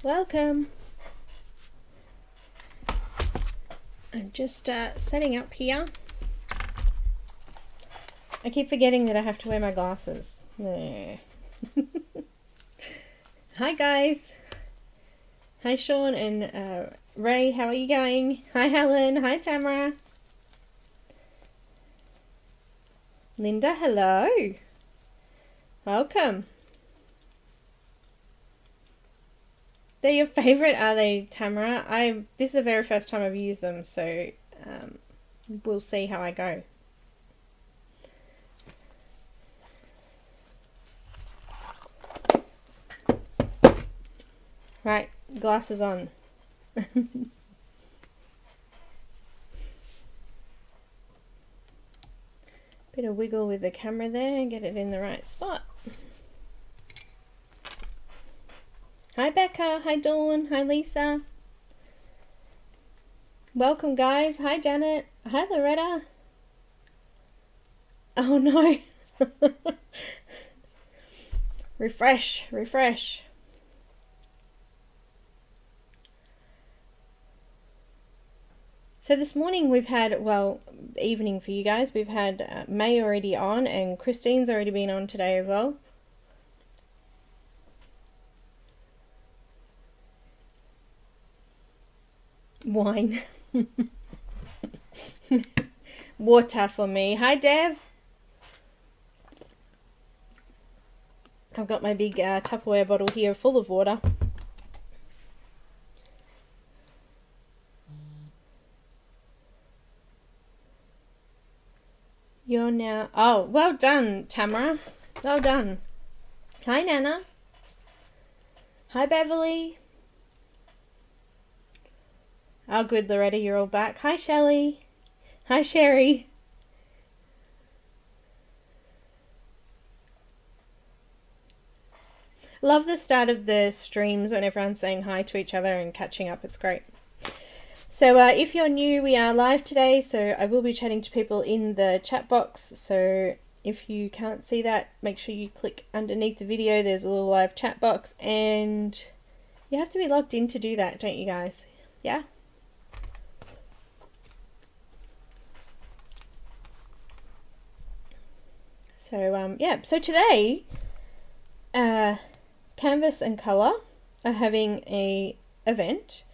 Welcome. I'm just setting up here. I keep forgetting that I have to wear my glasses. Hi guys. Hi Sean and Ray, how are you going? Hi Helen, hi Tamara. Linda, hello. Welcome. They're your favourite, are they, Tamara? This is the very first time I've used them, so we'll see how I go. Right, glasses on. Bit of wiggle with the camera there and get it in the right spot. Hi Becca, hi Dawn, hi Lisa. Welcome guys, hi Janet, hi Loretta. Oh no. Refresh, refresh. So this morning we've had, well, evening for you guys, we've had May already on and Christine's already been on today as well. Wine. Water for me. Hi Dev. I've got my big Tupperware bottle here full of water. You're now... Oh, well done, Tamara. Well done. Hi, Nana. Hi, Beverly. Oh, good, Loretta, you're all back. Hi, Shelley. Hi, Sherry. Love the start of the streams when everyone's saying hi to each other and catching up. It's great. So if you're new, we are live today, so I will be chatting to people in the chat box. So if you can't see that, make sure you click underneath the video. There's a little live chat box, and you have to be logged in to do that, don't you guys? Yeah? So yeah, so today Canvas and Colour are having a event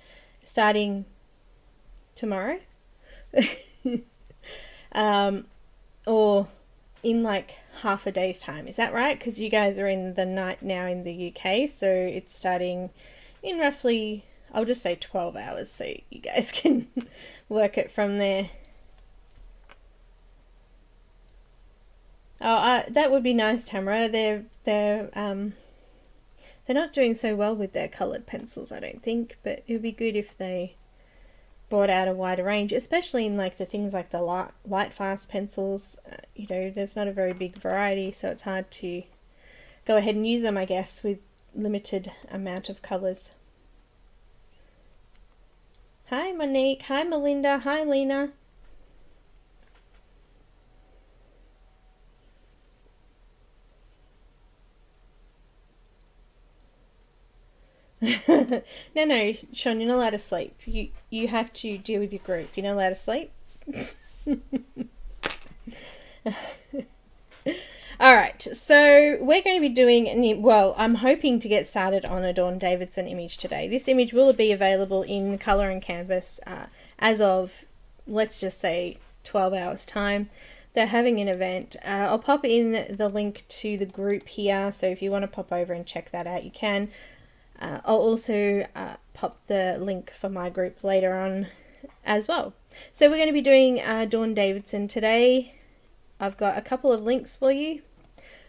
starting tomorrow or in like half a day's time. Is that right? Because you guys are in the night now in the UK, so it's starting in roughly, I'll just say 12 hours, so you guys can work it from there. Oh, that would be nice, Tamara. They're not doing so well with their coloured pencils, I don't think, but it would be good if they brought out a wider range, especially in like the things like the light fast pencils. You know, there's not a very big variety, so it's hard to go ahead and use them, I guess, with limited amount of colours. Hi Monique, hi Melinda, hi Lena. No, Sean, you're not allowed to sleep. You have to deal with your group. You're not allowed to sleep. Alright, so we're going to be doing, well, I'm hoping to get started on a Dawn Davidson image today. This image will be available in Colour and Canvas as of, let's just say, 12 hours time. They're having an event. I'll pop in the link to the group here, so if you want to pop over and check that out, you can. I'll also pop the link for my group later on as well. So we're going to be doing Dawn Davidson today. I've got a couple of links for you.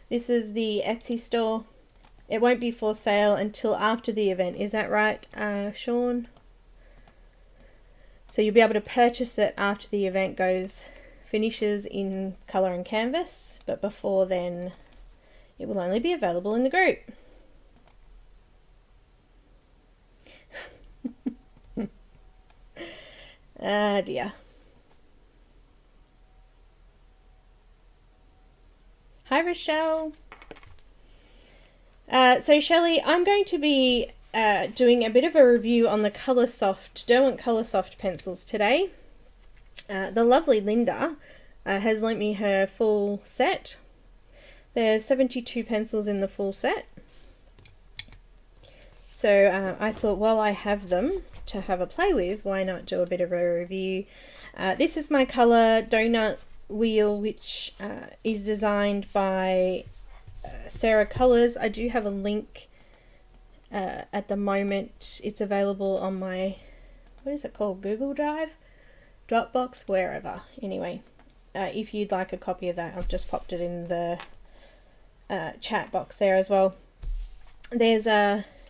This is the Etsy store. It won't be for sale until after the event. Is that right, Sean? So you'll be able to purchase it after the event finishes in Colour and Canvas, but before then it will only be available in the group. Ah dear. Hi Rochelle. So Shelley, I'm going to be doing a bit of a review on the Coloursoft, Derwent Coloursoft pencils today. The lovely Linda has lent me her full set. There's 72 pencils in the full set. So I thought, while I have them to have a play with, why not do a bit of a review. This is my colour donut wheel, which is designed by Sarah Colours. I do have a link at the moment. It's available on my, what is it called, Google Drive? Dropbox, wherever. Anyway, if you'd like a copy of that, I've just popped it in the chat box there as well. There's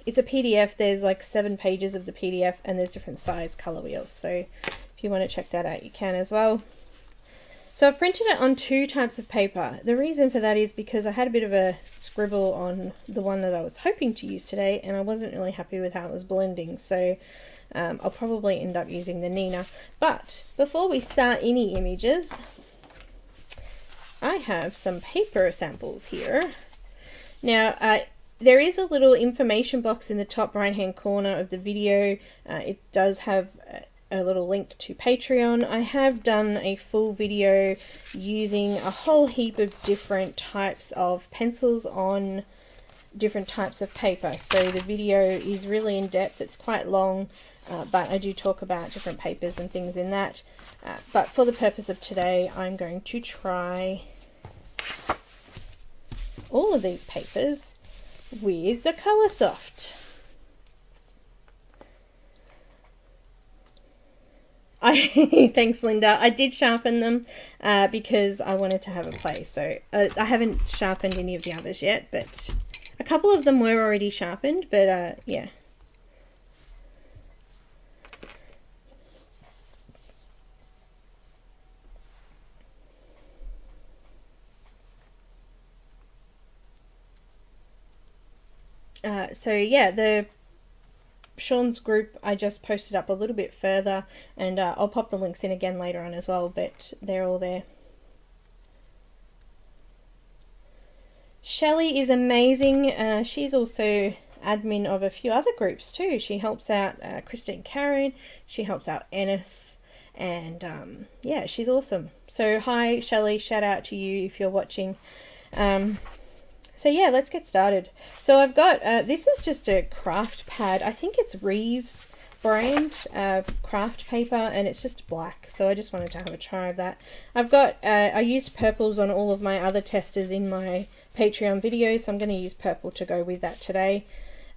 it's a PDF. There's like 7 pages of the PDF, and there's different size colour wheels. So if you want to check that out, you can as well. So I've printed it on 2 types of paper. The reason for that is because I had a bit of a scribble on the one that I was hoping to use today, and I wasn't really happy with how it was blending. So I'll probably end up using the Neenah. But before we start any images, I have some paper samples here. Now, there is a little information box in the top right hand corner of the video. It does have a little link to Patreon. I have done a full video using a whole heap of different types of pencils on different types of paper. So the video is really in depth. It's quite long, but I do talk about different papers and things in that. But for the purpose of today, I'm going to try all of these papers with the Coloursoft. Thanks, Linda. I did sharpen them because I wanted to have a play. So I haven't sharpened any of the others yet, but a couple of them were already sharpened, but yeah. So yeah, the Sean's group I just posted up a little bit further, and I'll pop the links in again later on as well, but they're all there. Shelley is amazing. She's also admin of a few other groups too. She helps out Crest and Caran, she helps out Ennis, and yeah, she's awesome. So hi Shelley, shout out to you if you're watching. So yeah, let's get started. So I've got, this is just a craft pad. I think it's Reeves brand craft paper, and it's just black. So I just wanted to have a try of that. I've got, I used purples on all of my other testers in my Patreon videos, so I'm going to use purple to go with that today.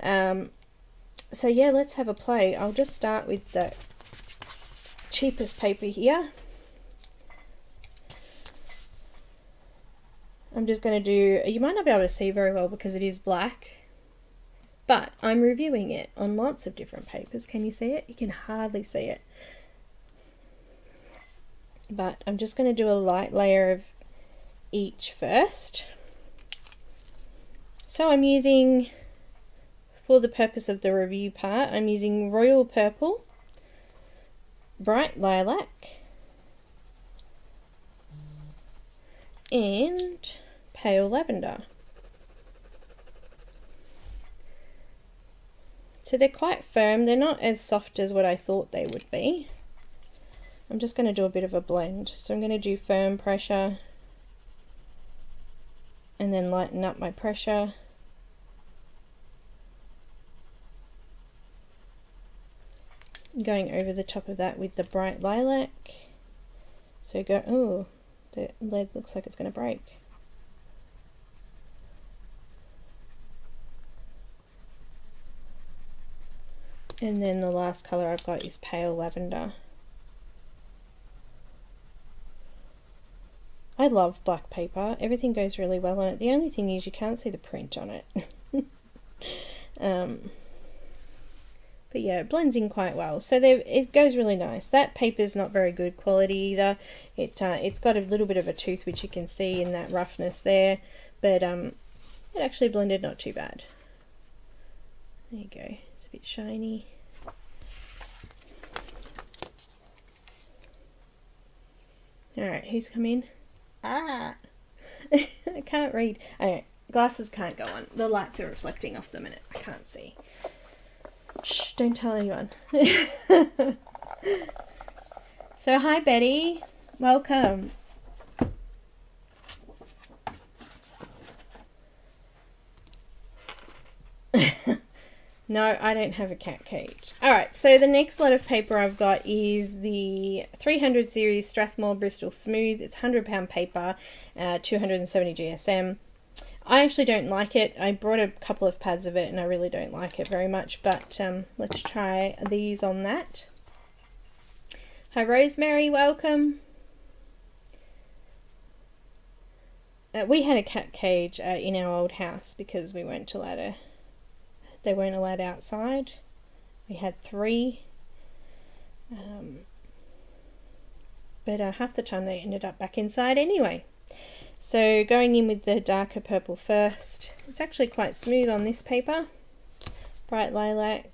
So yeah, let's have a play. I'll just start with the cheapest paper here. I'm just going to do, you might not be able to see very well because it is black, but I'm reviewing it on lots of different papers. Can you see it? You can hardly see it. But I'm just going to do a light layer of each first. So I'm using, for the purpose of the review part, I'm using Royal Purple, Bright Lilac, and Pale Lavender. So they're quite firm. They're not as soft as what I thought they would be. I'm just going to do a bit of a blend. So I'm going to do firm pressure and then lighten up my pressure. Going over the top of that with the Bright Lilac. So go, oh, the lead looks like it's going to break. And then the last colour I've got is Pale Lavender. I love black paper. Everything goes really well on it. The only thing is you can't see the print on it. But yeah, it blends in quite well. So it goes really nice. That paper's not very good quality either. It's got a little bit of a tooth, which you can see in that roughness there. But it actually blended not too bad. There you go. It's a bit shiny. Alright, who's come in? Ah! I can't read. Alright, glasses can't go on. The lights are reflecting off them and I can't see. Shh, don't tell anyone. So hi Betty, welcome. No, I don't have a cat cage. Alright, so the next lot of paper I've got is the 300 series Strathmore Bristol Smooth. It's £100 paper, 270 GSM. I actually don't like it. I brought a couple of pads of it and I really don't like it very much, but let's try these on that. Hi Rosemary, welcome. We had a cat cage in our old house because we weren't allowed they weren't allowed outside. We had 3, but half the time they ended up back inside anyway. So going in with the darker purple first. It's actually quite smooth on this paper. Bright lilac.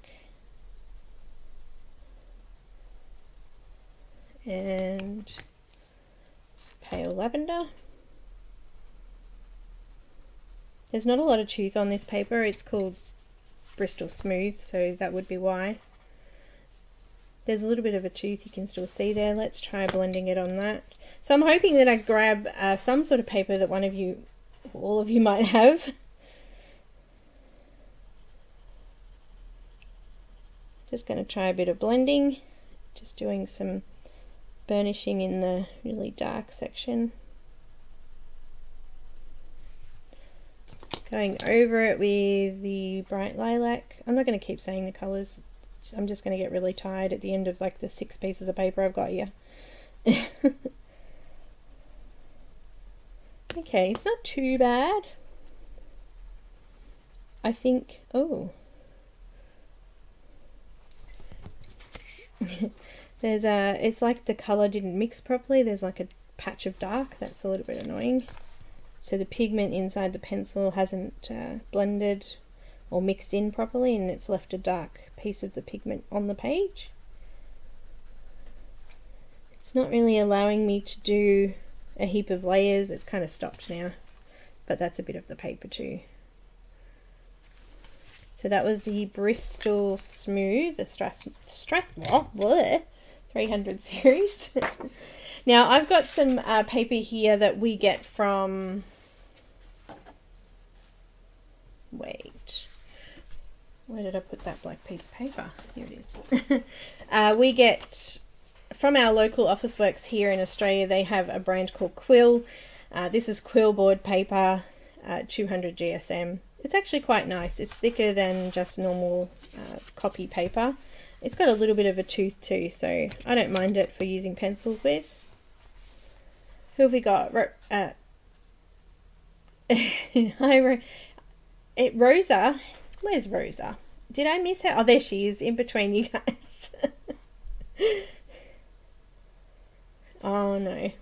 And pale lavender. There's not a lot of tooth on this paper. It's called Bristol Smooth, so that would be why. There's a little bit of a tooth you can still see there. Let's try blending it on that. So I'm hoping that I grab some sort of paper that one of you, all of you might have. Just going to try a bit of blending. Just doing some burnishing in the really dark section. Going over it with the bright lilac. I'm not going to keep saying the colours. I'm just going to get really tired at the end of like the 6 pieces of paper I've got here. Okay, it's not too bad. I think, oh. There's it's like the colour didn't mix properly. There's like a patch of dark. That's a little bit annoying. So the pigment inside the pencil hasn't blended or mixed in properly, and it's left a dark piece of the pigment on the page. It's not really allowing me to do a heap of layers. It's kind of stopped now, but that's a bit of the paper too. So that was the Bristol Smooth, the Strathmore 300 series. Now I've got some paper here that we get from, wait, where did I put that black piece of paper? Here it is. We get from our local Officeworks here in Australia. They have a brand called Quill. This is Quill board paper, 200 GSM. It's actually quite nice. It's thicker than just normal copy paper. It's got a little bit of a tooth too, so I don't mind it for using pencils with. Who have we got? Hi, Rosa. Where's Rosa? Did I miss her? Oh, there she is, in between you guys. Oh no.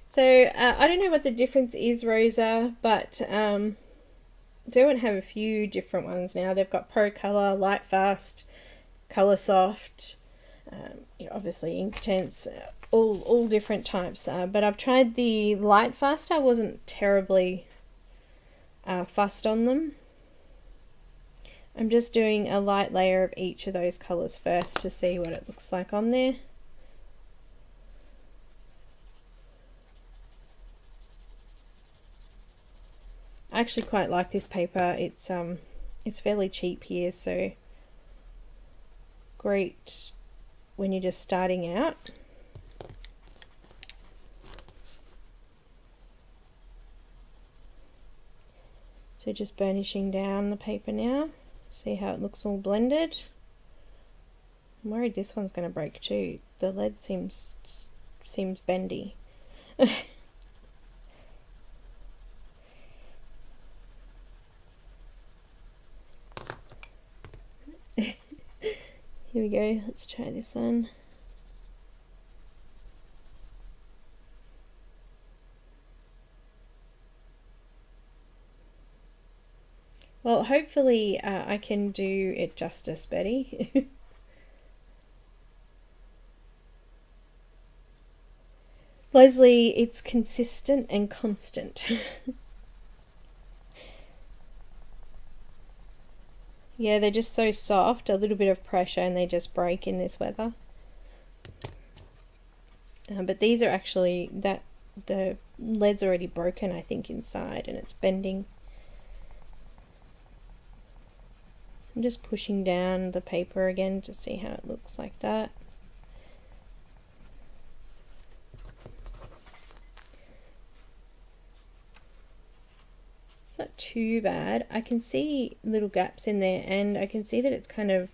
So I don't know what the difference is, Rosa, but Derwent have a few different ones now. They've got Pro Color, Light Fast, Coloursoft, obviously Inktense, all different types. But I've tried the Light Fast. I wasn't terribly fussed on them. I'm just doing a light layer of each of those colours first to see what it looks like on there. I actually quite like this paper. It's fairly cheap here, so great when you're just starting out. So just burnishing down the paper now. See how it looks all blended. I'm worried this one's going to break too. The lead seems bendy. Here we go, let's try this one. Well, hopefully I can do it justice, Betty. Leslie, it's consistent and constant. Yeah, they're just so soft, a little bit of pressure and they just break in this weather. But these are actually, the lead's already broken, I think, inside, and it's bending. I'm just pushing down the paper again to see how it looks like that. It's not too bad. I can see little gaps in there, and I can see that it's kind of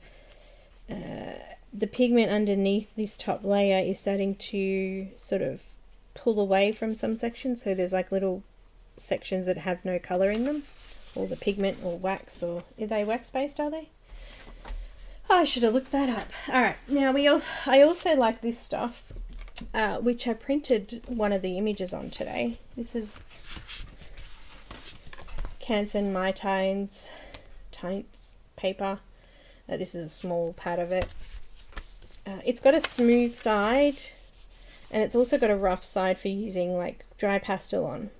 the pigment underneath this top layer is starting to sort of pull away from some sections, so there's like little sections that have no color in them, or the pigment or wax, or are they wax based, are they? Oh, I should have looked that up. Alright, now I also like this stuff, which I printed one of the images on today. This is Canson My Tines paper. This is a small pad of it. It's got a smooth side, and it's also got a rough side for using like dry pastel on.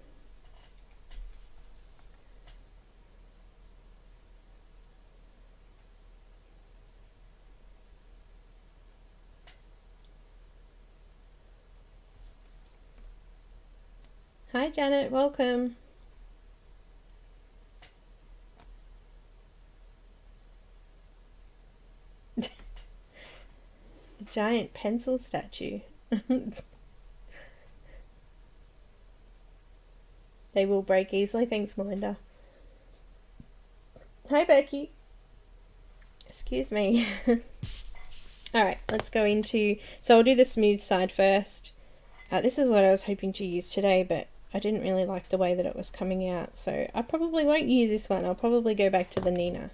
Hi Janet, welcome. Giant pencil statue. They will break easily. Thanks, Melinda. Hi, Becky. Excuse me. Alright, let's go into... So I'll do the smooth side first. This is what I was hoping to use today, but I didn't really like the way that it was coming out. So I probably won't use this one. I'll probably go back to the Neenah.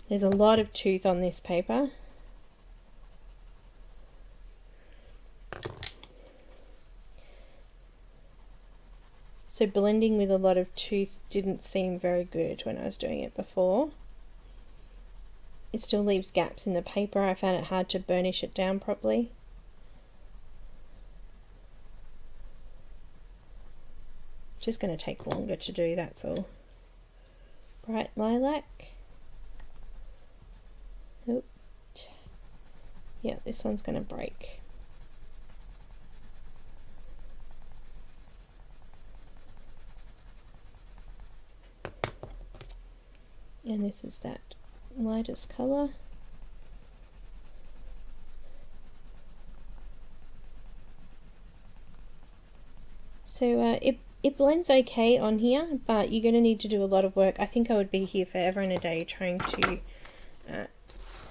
There's a lot of tooth on this paper. So blending with a lot of tooth didn't seem very good when I was doing it before. It still leaves gaps in the paper. I found it hard to burnish it down properly. Just going to take longer to do, that's all. Bright lilac. Oh, yeah, this one's going to break. And this is that lightest colour. So it blends okay on here, but you're going to need to do a lot of work. I think I would be here forever and a day trying to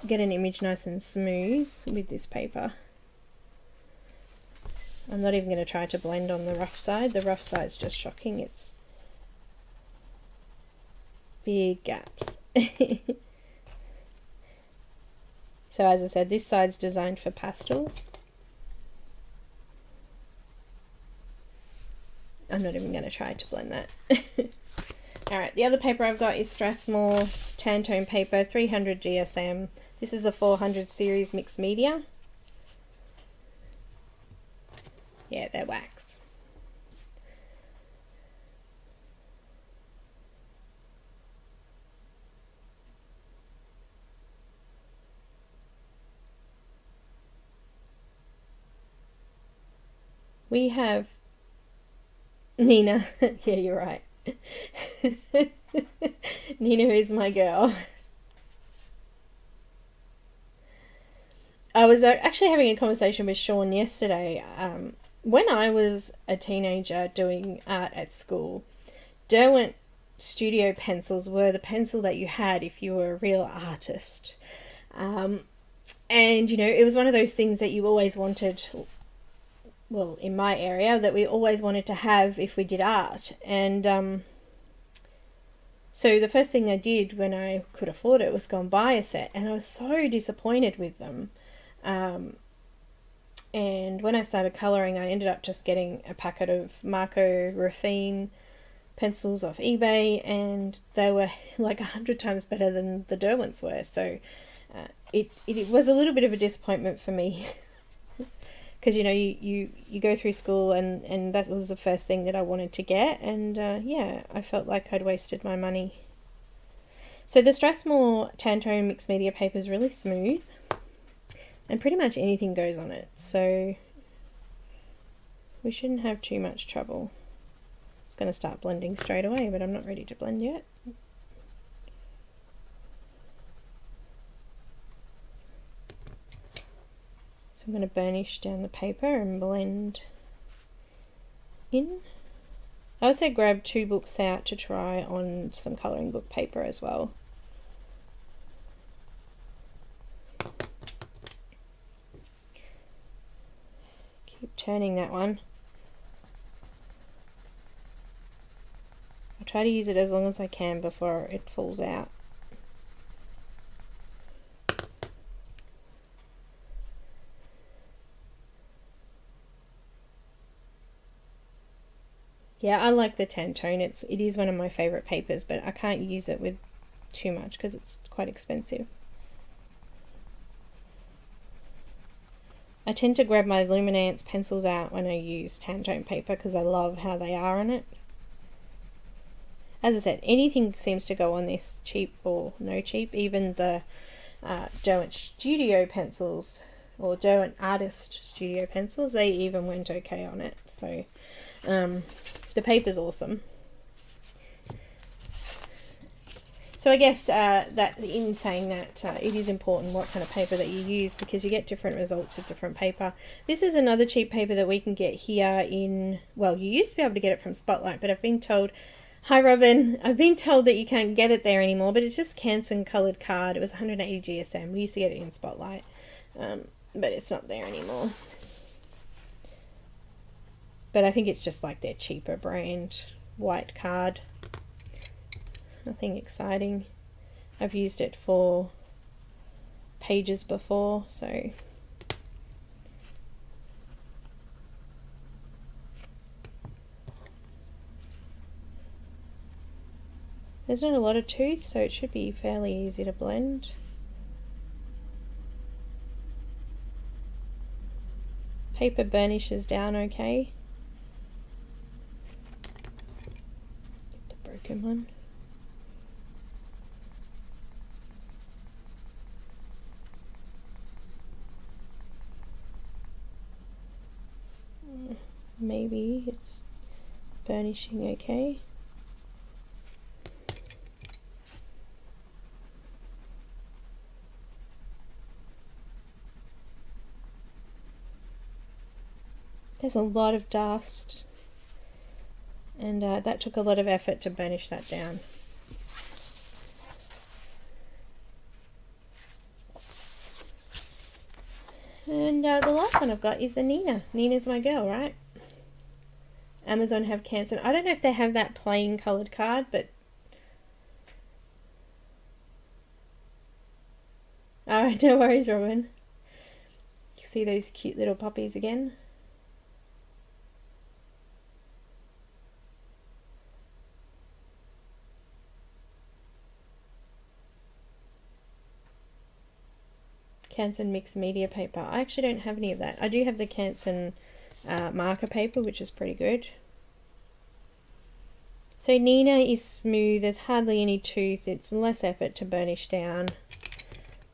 get an image nice and smooth with this paper. I'm not even going to try to blend on the rough side. The rough side's just shocking. It's big gaps. So as I said, this side's designed for pastels. I'm not even going to try to blend that. Alright, the other paper I've got is Strathmore Tantone paper, 300 GSM. This is a 400 series mixed media. Yeah, they're wax. We have Neenah. Yeah, you're right. Neenah is my girl. I was actually having a conversation with Sean yesterday. When I was a teenager doing art at school, Derwent studio pencils were the pencil that you had if you were a real artist. And, you know, it was one of those things that you always wanted, well, in my area, that we always wanted to have if we did art. And so the first thing I did when I could afford it was go and buy a set, and I was so disappointed with them. And when I started colouring, I ended up just getting a packet of Marco Raffine pencils off eBay, and they were like 100 times better than the Derwents were. So it was a little bit of a disappointment for me because you know you go through school and that was the first thing that I wanted to get, and yeah, I felt like I'd wasted my money. So the Strathmore Tantone mixed media paper is really smooth and pretty much anything goes on it, so we shouldn't have too much trouble. It's going to start blending straight away, but I'm not ready to blend yet. So I'm going to burnish down the paper and blend in. I also grabbed 2 books out to try on some colouring book paper as well. Keep turning that one. I'll try to use it as long as I can before it falls out. Yeah, I like the Tantone. It is one of my favourite papers, but I can't use it with too much because it's quite expensive. I tend to grab my Luminance pencils out when I use Tantone paper because I love how they are on it. As I said, anything seems to go on this, cheap or no cheap. Even the Derwent Studio pencils, or Derwent Artist Studio pencils, they even went okay on it. So the paper's awesome. So I guess that in saying that, it is important what kind of paper that you use, because you get different results with different paper. This is another cheap paper that we can get here in, well, you used to be able to get it from Spotlight, but I've been told, hi Robin, I've been told that you can't get it there anymore, but it's just Canson coloured card. It was 180 GSM. We used to get it in Spotlight, but it's not there anymore. But I think it's just like their cheaper brand white card. Nothing exciting. I've used it for pages before, so there's not a lot of tooth, so it should be fairly easy to blend. Paper burnishes down okay. Get the broken one. Maybe it's burnishing okay. There's a lot of dust, and that took a lot of effort to burnish that down. And the last one I've got is the Neenah. Neenah's my girl, right? Amazon have Canson. I don't know if they have that plain coloured card, but oh, no worries, Robin. You see those cute little puppies again? Canson mixed media paper. I actually don't have any of that. I do have the Canson marker paper, which is pretty good. So Neenah is smooth. There's hardly any tooth. It's less effort to burnish down,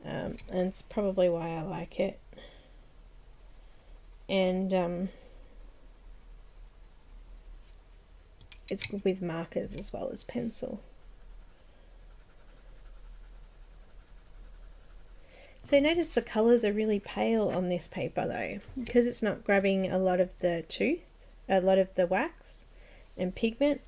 and it's probably why I like it. And it's good with markers as well as pencil. So notice the colours are really pale on this paper though, because it's not grabbing a lot of the tooth, a lot of the wax and pigment.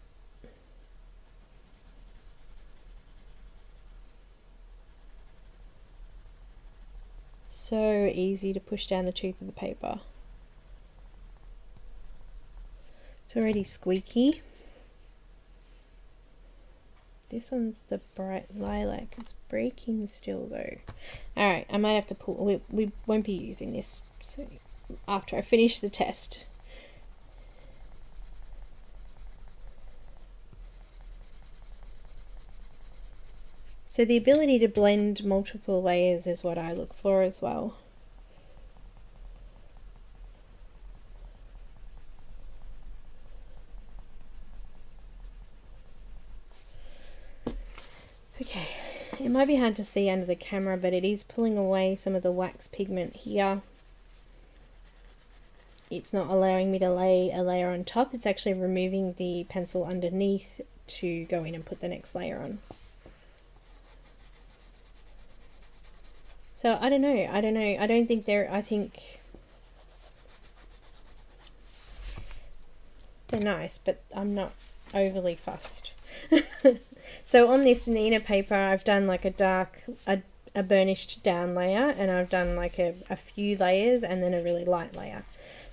So easy to push down the tooth of the paper. It's already squeaky. This one's the bright lilac. It's breaking still though. Alright, I might have to pull. We won't be using this so after I finish the test. So the ability to blend multiple layers is what I look for as well. Okay, it might be hard to see under the camera, but it is pulling away some of the wax pigment here. It's not allowing me to lay a layer on top, it's actually removing the pencil underneath to go in and put the next layer on. So I don't know, I don't think I think they're nice, but I'm not overly fussed. So on this Neenah paper, I've done like a burnished down layer, and I've done like a few layers and then a really light layer.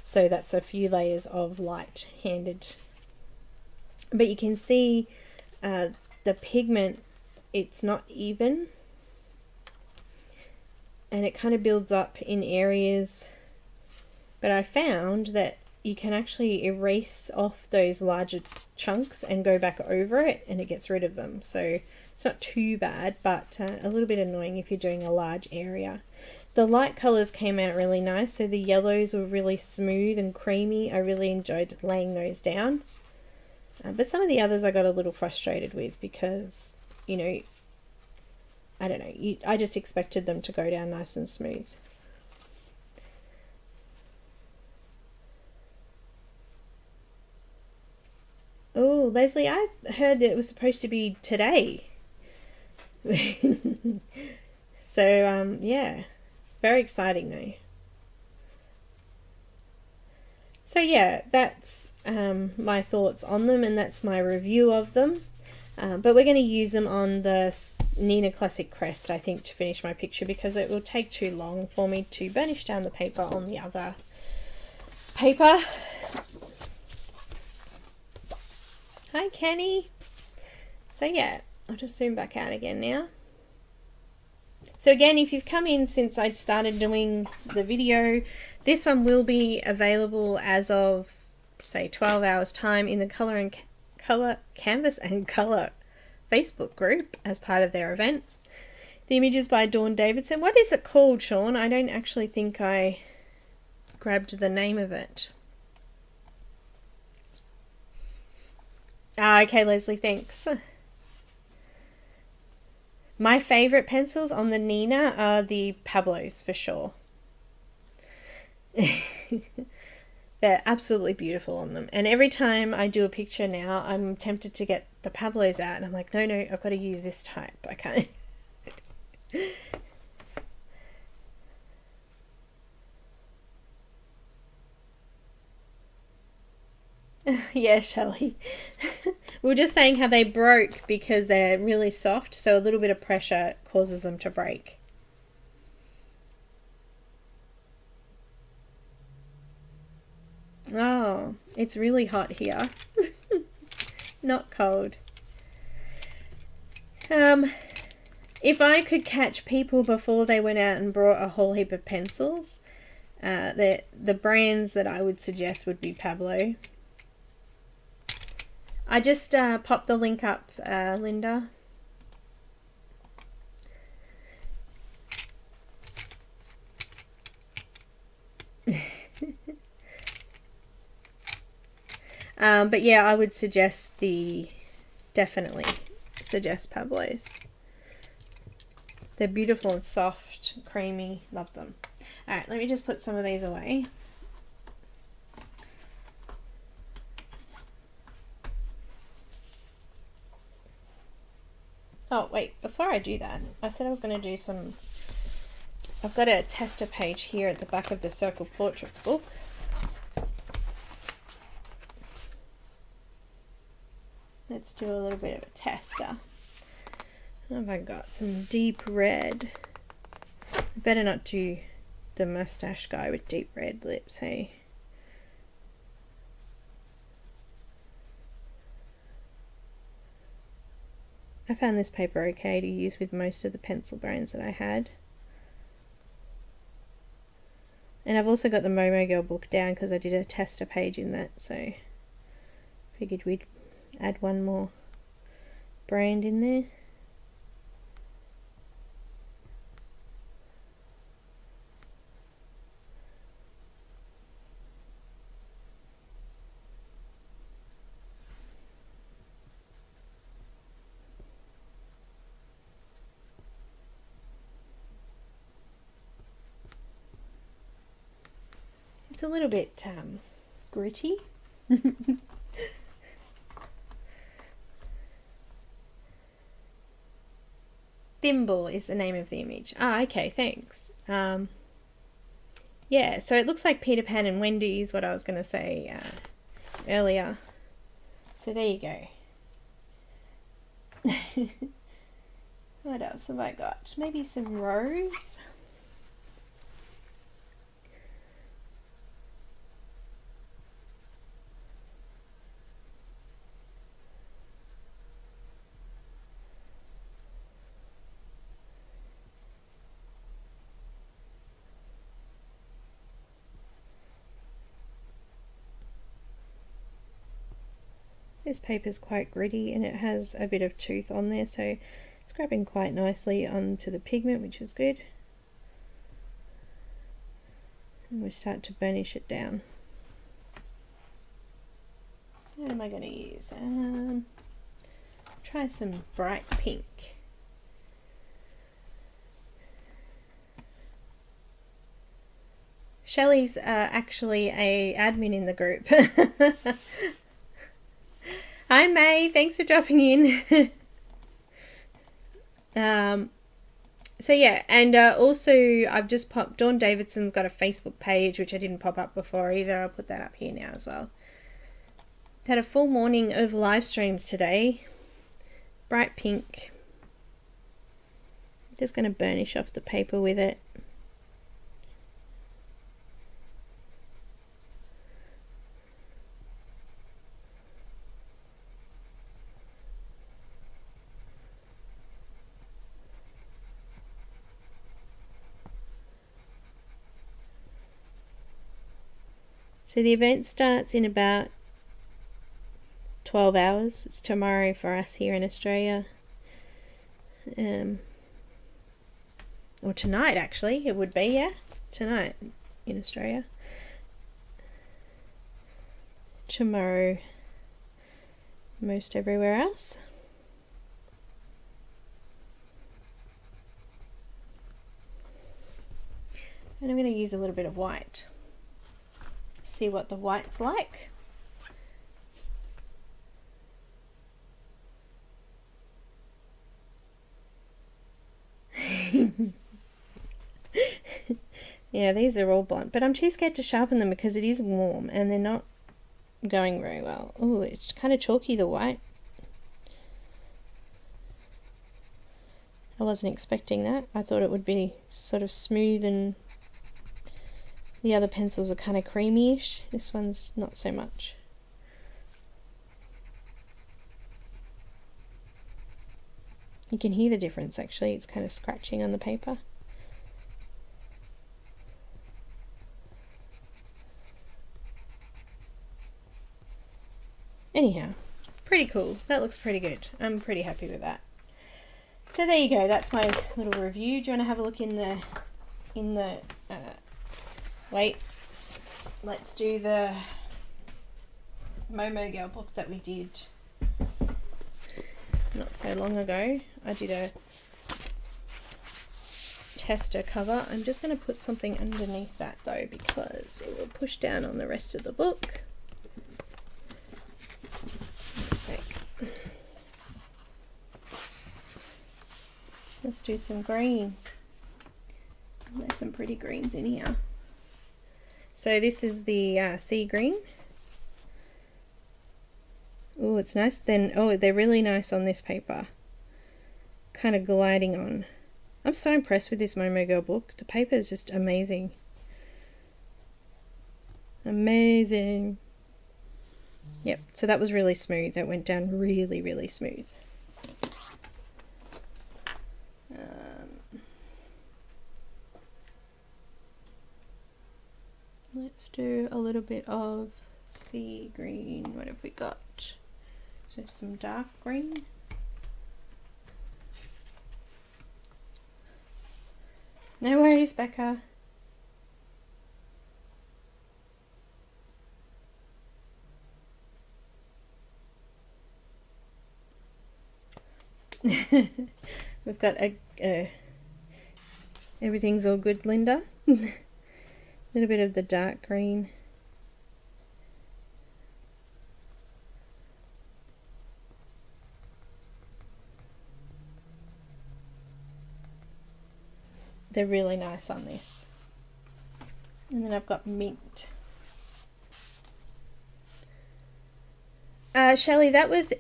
So that's a few layers of light handed. But you can see the pigment, it's not even. And it kind of builds up in areas. But I found that you can actually erase off those larger chunks and go back over it, and it gets rid of them. So it's not too bad, but a little bit annoying if you're doing a large area. The light colours came out really nice, so the yellows were really smooth and creamy. I really enjoyed laying those down. But some of the others I got a little frustrated with because, you know, I don't know, I just expected them to go down nice and smooth. Oh, Leslie, I heard that it was supposed to be today. So, yeah, very exciting though. So yeah, that's my thoughts on them, and that's my review of them. But we're going to use them on the Neenah Classic Crest, I think, to finish my picture, because it will take too long for me to burnish down the paper on the other paper. Hi, Kenny. So yeah, I'll just zoom back out again now. So again, if you've come in since I started doing the video, this one will be available as of, say, 12 hours time in the Colour Canvas and Colour Facebook group as part of their event. The image is by Dawn Davidson. What is it called, Sean? I don't actually think I grabbed the name of it. Ah, okay, Leslie, thanks. My favourite pencils on the Neenah are the Pablos for sure. They're absolutely beautiful on them. And every time I do a picture now, I'm tempted to get the Pablos out. And I'm like, no, I've got to use this type. I can't. Yeah, Shelley. We were just saying how they broke because they're really soft. So a little bit of pressure causes them to break. Oh, it's really hot here. Not cold. If I could catch people before they went out and brought a whole heap of pencils, the brands that I would suggest would be Pablo. I just popped the link up, Linda. But yeah, I would suggest definitely suggest Pablo's. They're beautiful and soft, creamy, love them. Alright, let me just put some of these away. Oh wait, before I do that, I said I was going to do some, I've got a tester page here at the back of the Circle Portraits book. Let's do a little bit of a tester. What have I got? Some deep red. I better not do the mustache guy with deep red lips, hey? I found this paper okay to use with most of the pencil brands that I had. And I've also got the Momo Girl book down because I did a tester page in that, so figured we'd add one more brand in there. It's a little bit gritty. Thimble is the name of the image. Ah, okay, thanks. Yeah, so it looks like Peter Pan and Wendy is what I was going to say earlier. So there you go. What else have I got? Maybe some rose. This paper is quite gritty and it has a bit of tooth on there, so it's grabbing quite nicely onto the pigment, which is good. And we start to burnish it down. What am I going to use? Try some bright pink. Shelley's actually a admin in the group. Hi May, thanks for dropping in. So yeah, and also I've just popped, Dawn Davidson's got a Facebook page, which I didn't pop up before either. I'll put that up here now as well. Had a full morning of live streams today. Bright pink. Just going to burnish off the paper with it. So the event starts in about 12 hours. It's tomorrow for us here in Australia. Or tonight actually, it would be, yeah. Tonight in Australia. Tomorrow most everywhere else. And I'm going to use a little bit of white. See what the white's like. Yeah, these are all blonde, but I'm too scared to sharpen them because it is warm and they're not going very well. Oh, it's kind of chalky, the white. I wasn't expecting that. I thought it would be sort of smooth, and the other pencils are kind of creamy-ish. This one's not so much. You can hear the difference actually. It's kind of scratching on the paper. Anyhow, pretty cool. That looks pretty good. I'm pretty happy with that. So there you go. That's my little review. Do you want to have a look in the wait, let's do the Momo Girl book that we did not so long ago. I did a tester cover. I'm just going to put something underneath that though, because it will push down on the rest of the book. Wait a sec. Let's do some greens. There's some pretty greens in here. So this is the sea green. Oh, it's nice. Then, oh, they're really nice on this paper. Kind of gliding on. I'm so impressed with this Momo Girl book. The paper is just amazing. Amazing. Yep, so that was really smooth. That went down really, really smooth. Let's do a little bit of sea green. What have we got? So some dark green. No worries, Becca. We've got everything's all good, Linda. little bit of the dark green. They're really nice on this. And then I've got mint. Shelley, that was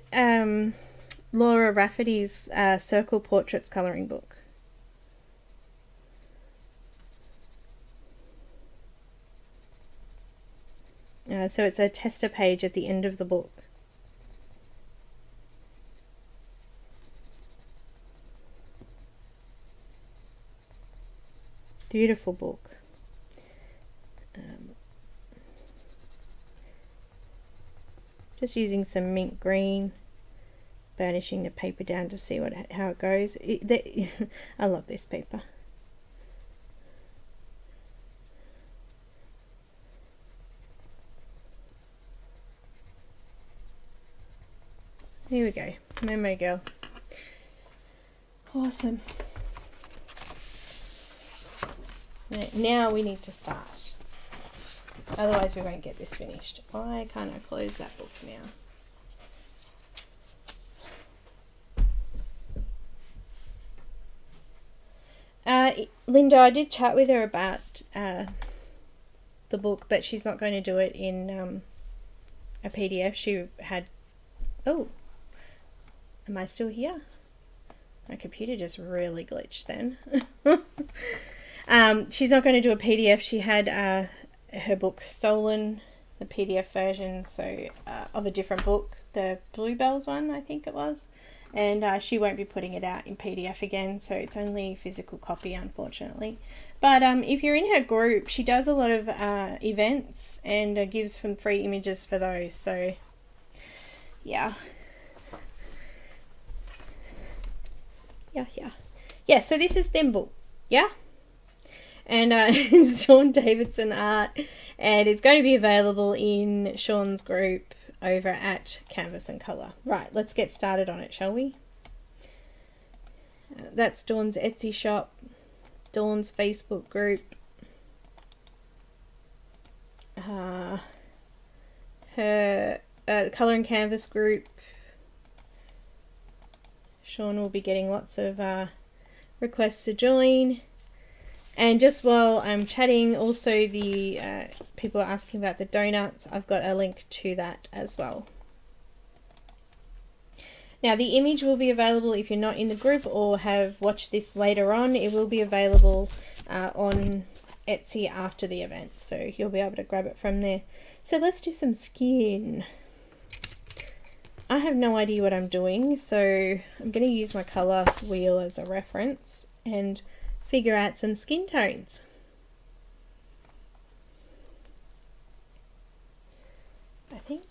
Laura Rafferty's Circle Portraits colouring book. So it's a tester page at the end of the book. Beautiful book. Just using some mint green, burnishing the paper down to see how it goes. I love this paper. Here we go, Memo Girl. Awesome. Now we need to start. Otherwise we won't get this finished. Why can't I close that book now? Linda, I did chat with her about the book, but she's not going to do it in a PDF. She had... Oh, am I still here? My computer just really glitched then. She's not going to do a PDF. She had her book stolen, the PDF version, so of a different book, the Bluebells one, I think it was, and she won't be putting it out in PDF again, so it's only physical copy, unfortunately. But if you're in her group, she does a lot of events and gives some free images for those, so yeah. Yeah, so this is them book, yeah? And it's Dawn Davidson art, and it's going to be available in Sean's group over at Canvas and Colour. Right, let's get started on it, shall we? That's Dawn's Etsy shop, Dawn's Facebook group, her Colour and Canvas group. Sean will be getting lots of requests to join. And just while I'm chatting, also the people are asking about the donuts. I've got a link to that as well. Now the image will be available if you're not in the group or have watched this later on. It will be available on Etsy after the event, so you'll be able to grab it from there. So let's do some skin. I have no idea what I'm doing, so I'm going to use my colour wheel as a reference and figure out some skin tones. I think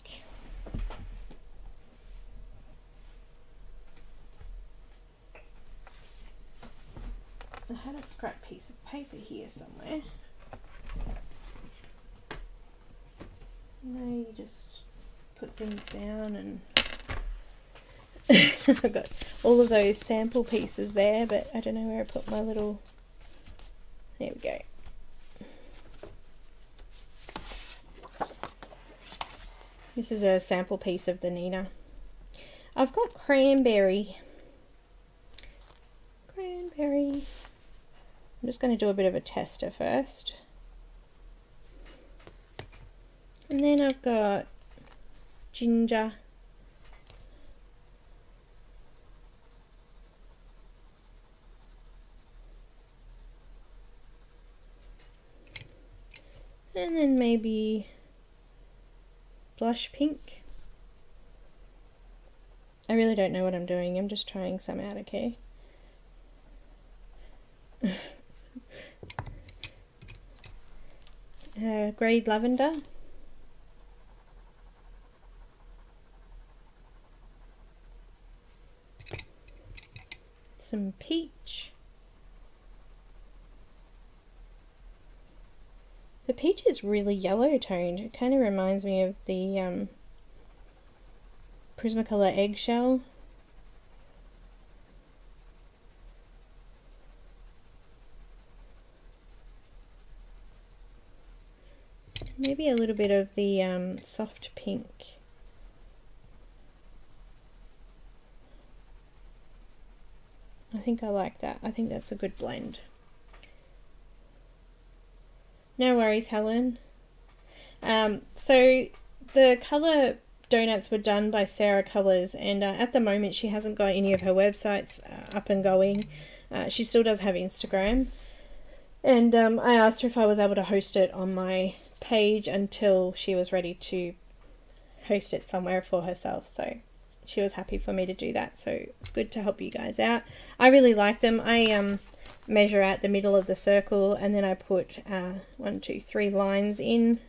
I had a scrap piece of paper here somewhere. No, you just put things down, and I've got all of those sample pieces there, but I don't know where I put my little... There we go. This is a sample piece of the Neenah. I've got cranberry. Cranberry. I'm just going to do a bit of a tester first. And then I've got ginger. And then maybe blush pink. I really don't know what I'm doing. I'm just trying some out, okay? Grey lavender. Some peach. The peach is really yellow toned. It kind of reminds me of the Prismacolor eggshell. maybe a little bit of the soft pink. I think I like that. I think that's a good blend. No worries, Helen. So the colour donuts were done by Sarah Colours, and at the moment she hasn't got any of her websites up and going. She still does have Instagram, and I asked her if I was able to host it on my page until she was ready to host it somewhere for herself, so she was happy for me to do that. So it's good to help you guys out. I really like them. I measure out the middle of the circle, and then I put 1, 2, 3 lines in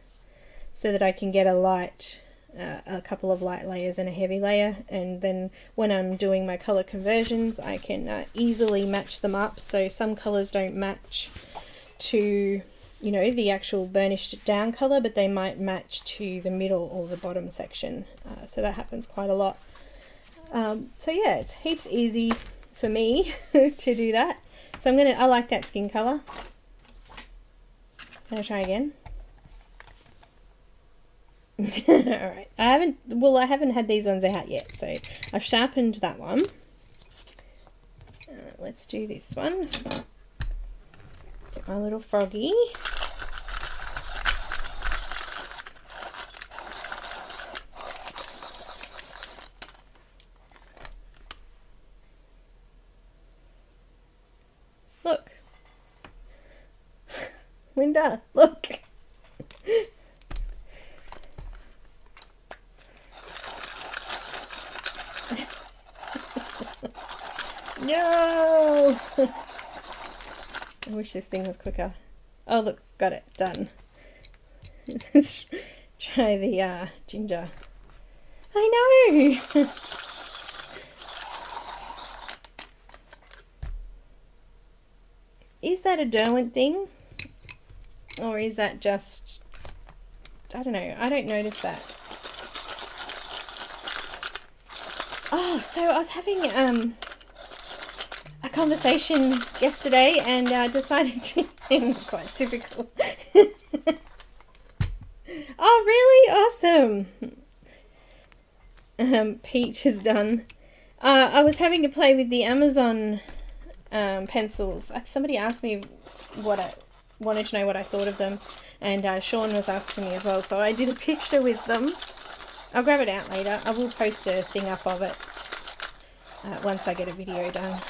so that I can get a couple of light layers and a heavy layer, and then when I'm doing my color conversions I can easily match them up, so some colors don't match to, you know, the actual burnished down color, but they might match to the middle or the bottom section, so that happens quite a lot. So yeah, it's heaps easy for me to do that. So I like that skin color. I'm gonna try again. Alright, I haven't had these ones out yet, so I've sharpened that one. Let's do this one. Get my little froggy. Look. Linda, look. No! I wish this thing was quicker. Oh look, got it, done. Let's try the ginger. I know! Is that a Derwent thing? Or is that just... I don't know, I don't notice that. Oh, so I was having a conversation yesterday and decided to... quite typical. Oh, really? Awesome. Peach is done. I was having a play with the Amazon pencils. Somebody asked me wanted to know what I thought of them, and Sean was asking me as well, so I did a picture with them. I'll grab it out later. I will post a thing up of it once I get a video done.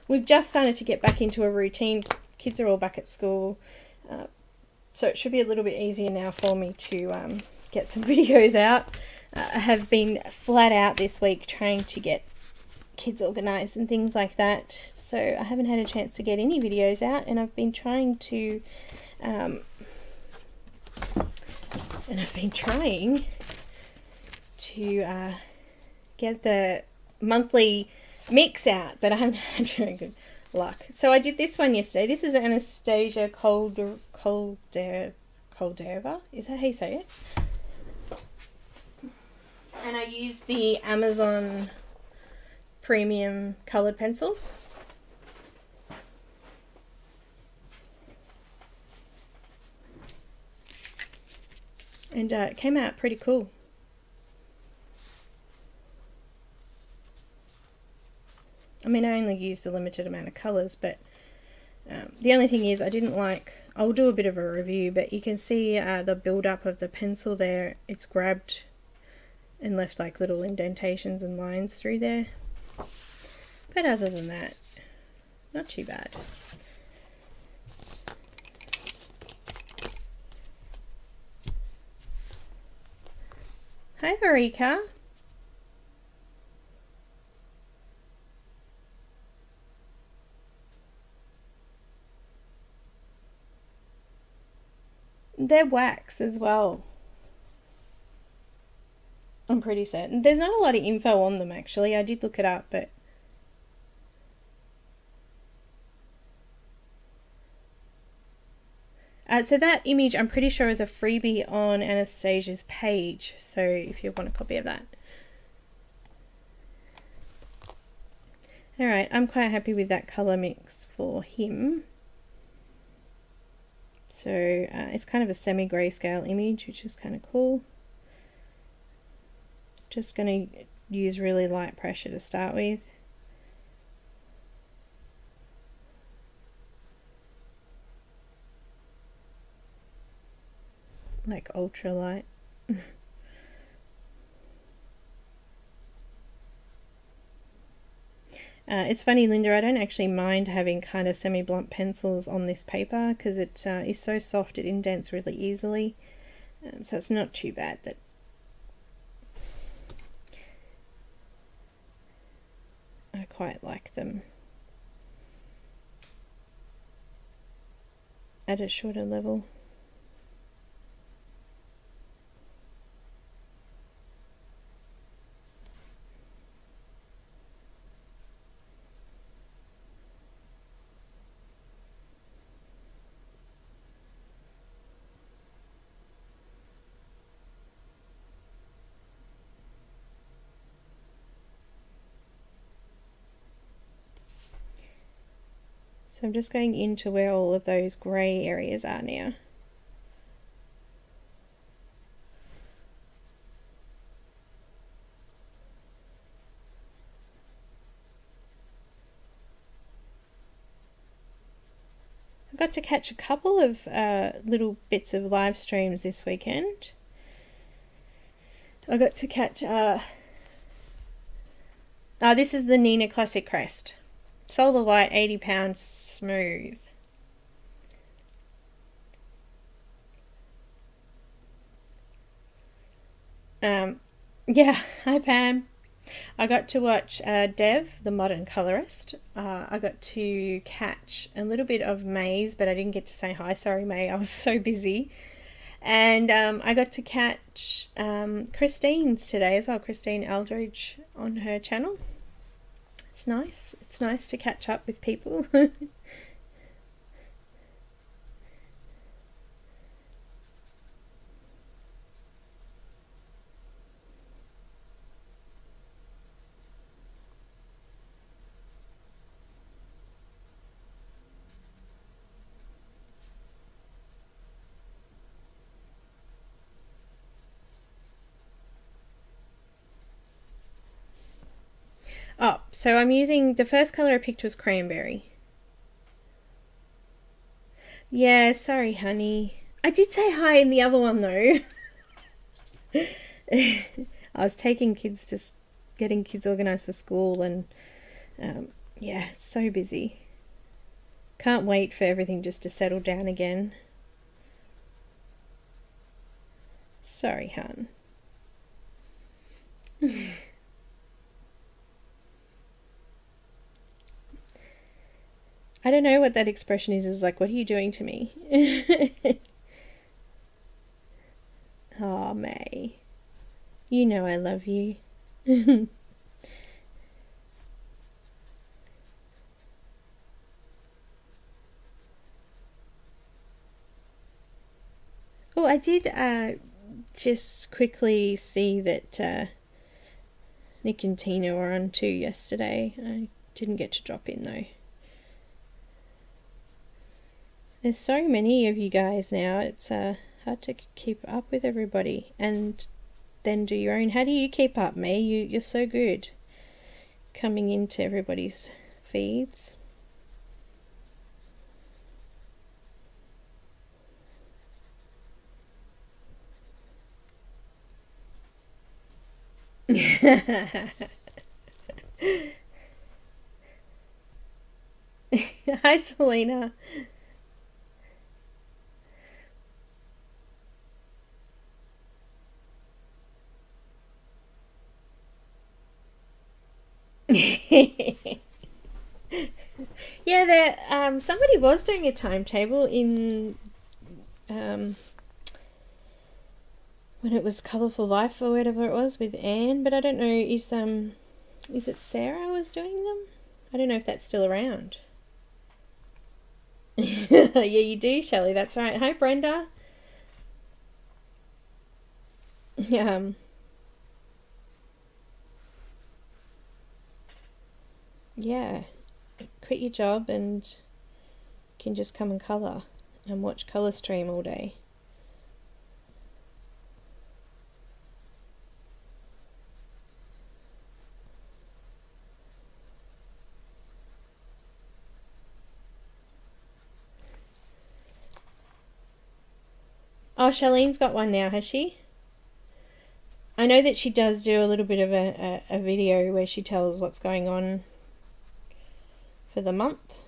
We've just started to get back into a routine. Kids are all back at school, so it should be a little bit easier now for me to get some videos out. I have been flat out this week trying to get kids organised and things like that, so I haven't had a chance to get any videos out, and I've been trying to get the monthly mix out, but I haven't had very good luck. So I did this one yesterday. This is Anastasia Caldera. Is that how you say it? And I used the Amazon premium coloured pencils. And it came out pretty cool. I mean, I only used a limited amount of colours, but the only thing is I didn't like... I'll do a bit of a review, but you can see the build-up of the pencil there. It's grabbed and left like little indentations and lines through there. But other than that, not too bad. Hi, Marika. They're wax as well. I'm pretty certain. There's not a lot of info on them actually. I did look it up, but so that image I'm pretty sure is a freebie on Anastasia's page, so if you want a copy of that. Alright, I'm quite happy with that colour mix for him. So it's kind of a semi-grayscale image, which is kind of cool. Just going to use really light pressure to start with. Like ultra light. It's funny, Linda, I don't actually mind having kind of semi-blunt pencils on this paper because it is so soft, it indents really easily. So it's not too bad that I quite like them at a shorter level. So I'm just going into where all of those grey areas are now. I got to catch a couple of little bits of live streams this weekend. I got to catch, this is the Neenah Classic Crest. Solar white, £80 smooth. Yeah, hi Pam. I got to watch Dev, the modern colorist. I got to catch a little bit of May's, but I didn't get to say hi. Sorry, May, I was so busy. And I got to catch Christine's today as well, Christine Eldridge on her channel. It's nice. It's nice to catch up with people. Oh, so I'm using, the first colour I picked was Cranberry. Yeah, sorry honey. I did say hi in the other one though. I was taking kids, just getting kids organised for school, and yeah, it's so busy. Can't wait for everything just to settle down again. Sorry, hun. I don't know what that expression is like, what are you doing to me? Oh, May. You know I love you. Oh, I did just quickly see that Nick and Tina were on too yesterday. I didn't get to drop in though. There's so many of you guys now, it's hard to keep up with everybody and then do your own. How do you keep up, May? You're so good coming into everybody's feeds. Hi, Selena. Yeah, there. Somebody was doing a timetable in when it was Colourful Life or whatever it was with Anne, but I don't know. Is it Sarah was doing them? I don't know if that's still around. Yeah, you do, Shelley. That's right. Hi, Brenda. Yeah. Yeah. Quit your job and can just come and colour. and watch Colour Stream all day. Oh, Charlene's got one now, has she? I know that she does do a little bit of a video where she tells what's going on for the month.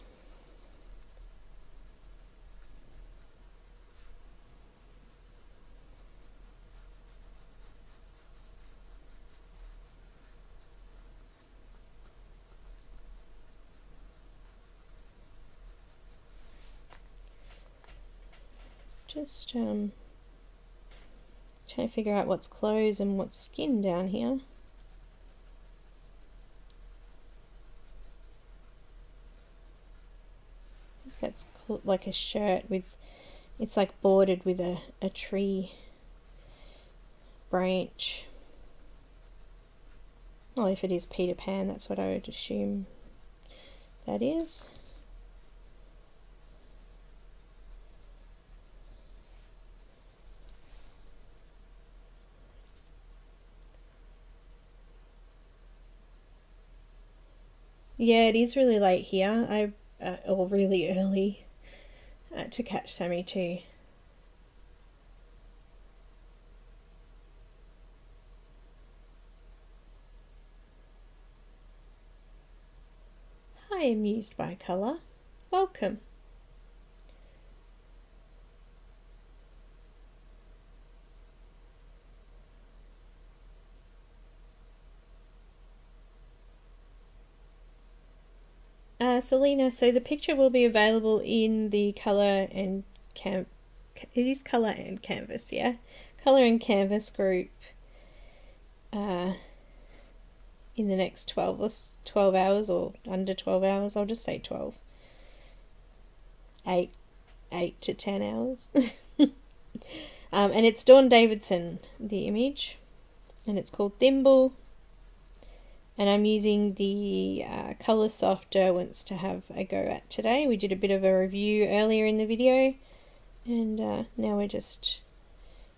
Just trying to figure out what's clothes and what's skin down here. That's like a shirt with, it's like bordered with a tree branch. Well, if it is Peter Pan, that's what I would assume that is. Yeah, it is really late here. Or really early to catch Sammy too. Hi, Amused by Colour. Welcome. Selena, so the picture will be available in the Colour and it is Colour and Canvas, yeah? Colour and Canvas group in the next 12 hours or under 12 hours. I'll just say 12. 8 to 10 hours. And it's Dawn Davidson, the image, and it's called Thimble. And I'm using the Coloursoft Derwents to have a go at today. We did a bit of a review earlier in the video, and now we're just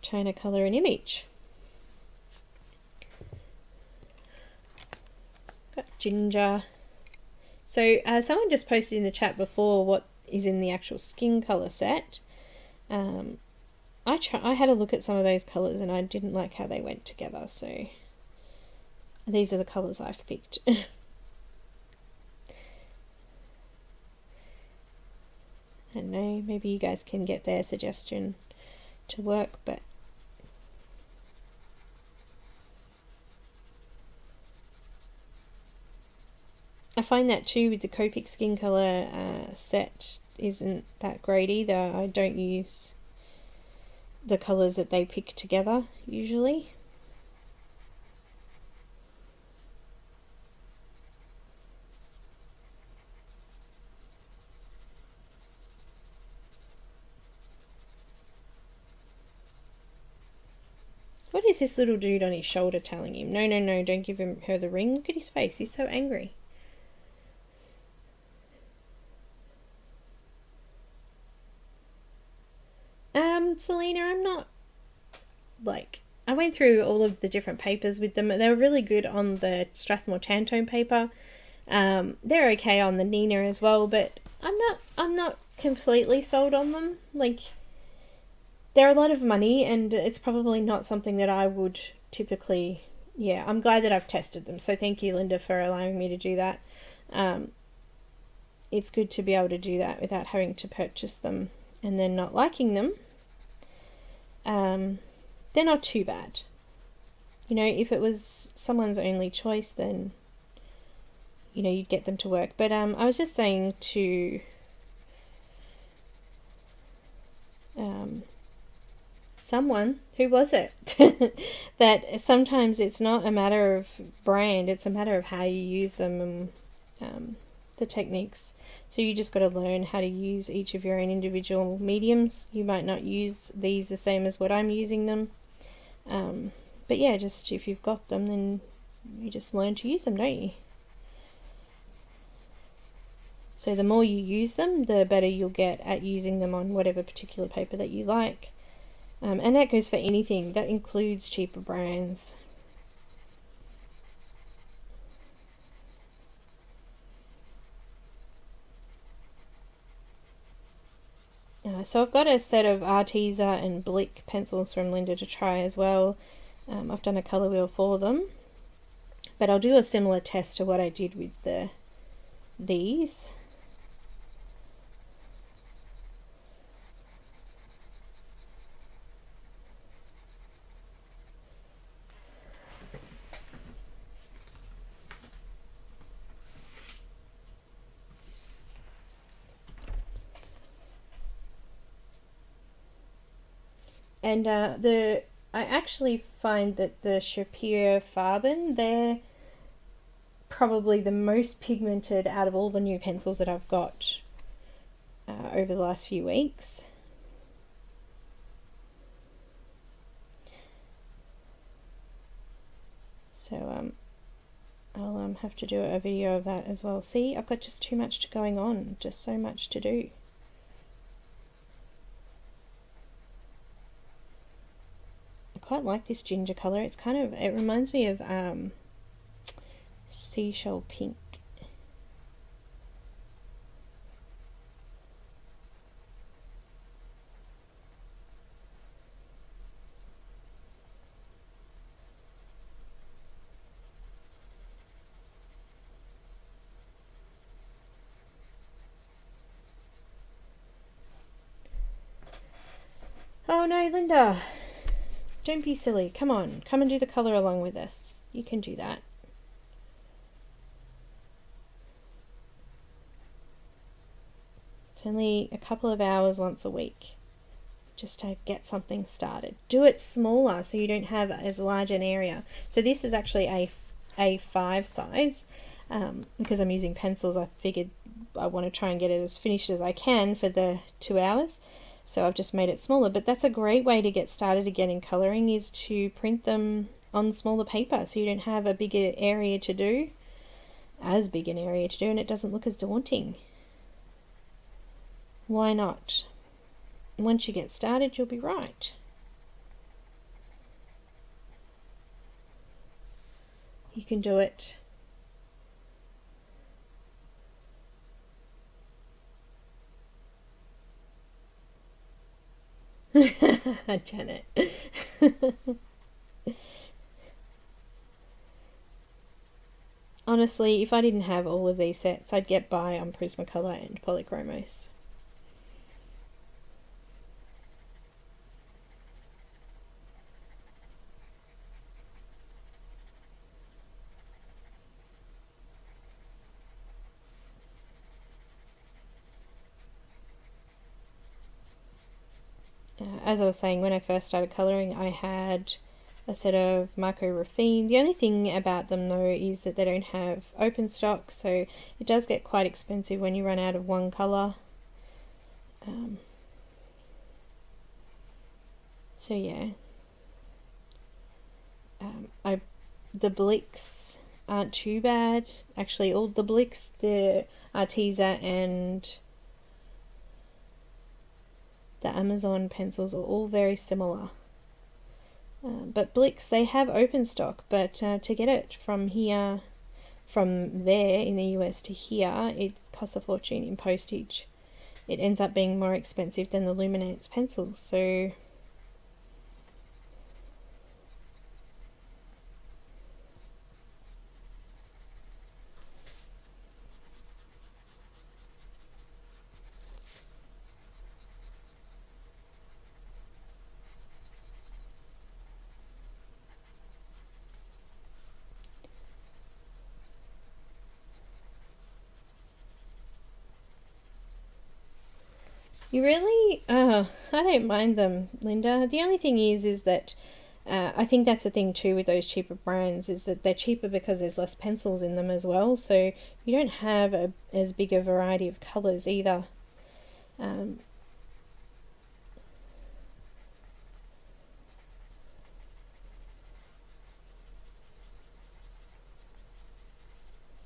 trying to colour an image. Got ginger. So someone just posted in the chat before what is in the actual skin colour set. I had a look at some of those colours and I didn't like how they went together, so these are the colours I've picked. I don't know, maybe you guys can get their suggestion to work, but I find that too with the Copic skin colour set isn't that great either. I don't use the colours that they pick together usually. What is this little dude on his shoulder telling him? No, no, no, don't give her the ring. Look at his face, he's so angry. Selena, I'm not, like, I went through all of the different papers with them. They were really good on the Strathmore Tantone paper. They're okay on the Neenah as well, but I'm not completely sold on them. Like, they're a lot of money and it's probably not something that I would typically, yeah, I'm glad that I've tested them. So thank you, Linda, for allowing me to do that. It's good to be able to do that without having to purchase them and then not liking them. They're not too bad. You know, if it was someone's only choice, then, you know, you'd get them to work. But I was just saying to someone, who was it, that sometimes it's not a matter of brand, it's a matter of how you use them and the techniques. So you just got to learn how to use each of your own individual mediums. You might not use these the same as what I'm using them. But yeah, just if you've got them, then you just learn to use them, don't you? So the more you use them, the better you'll get at using them on whatever particular paper that you like. And that goes for anything. That includes cheaper brands. So I've got a set of Arteza and Blick pencils from Linda to try as well. I've done a colour wheel for them. But I'll do a similar test to what I did with these. And I actually find that the Shapiro Farben, they're probably the most pigmented out of all the new pencils that I've got over the last few weeks. So I'll have to do a video of that as well. See, I've got just too much going on, just so much to do. Quite like this ginger color. It's kind of, it reminds me of seashell pink. Oh no, Linda. Don't be silly. Come on. Come and do the colour along with us. You can do that. It's only a couple of hours once a week just to get something started. Do it smaller so you don't have as large an area. So this is actually a A5 size. Because I'm using pencils, I figured I want to try and get it as finished as I can for the 2 hours. So I've just made it smaller, but that's a great way to get started again in colouring, is to print them on smaller paper so you don't have a bigger area to do, and it doesn't look as daunting. Why not? Once you get started, you'll be right. You can do it. Janet. Honestly, if I didn't have all of these sets, I'd get by on Prismacolor and Polychromos. As I was saying, when I first started colouring, I had a set of Marco Raffine. The only thing about them though is that they don't have open stock, so it does get quite expensive when you run out of one colour. So yeah, the Blicks aren't too bad. Actually, all the Blicks, the Arteza and the Amazon pencils are all very similar. But Blicks, they have open stock, but to get it from here, from there in the US to here, it costs a fortune in postage. It ends up being more expensive than the Luminance pencils, so you really, I don't mind them, Linda. The only thing is that I think that's the thing too with those cheaper brands, is that they're cheaper because there's less pencils in them as well, so you don't have as big a variety of colours either.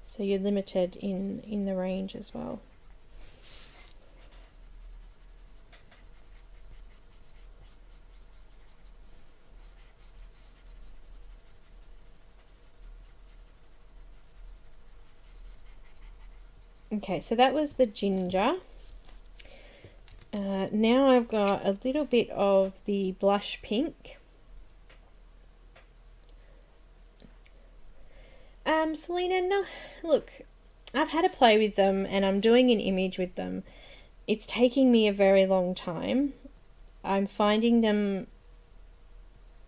So you're limited in the range as well. Okay, so that was the ginger. Now I've got a little bit of the blush pink. Selena, no, look, I've had a play with them and I'm doing an image with them. It's taking me a very long time. I'm finding them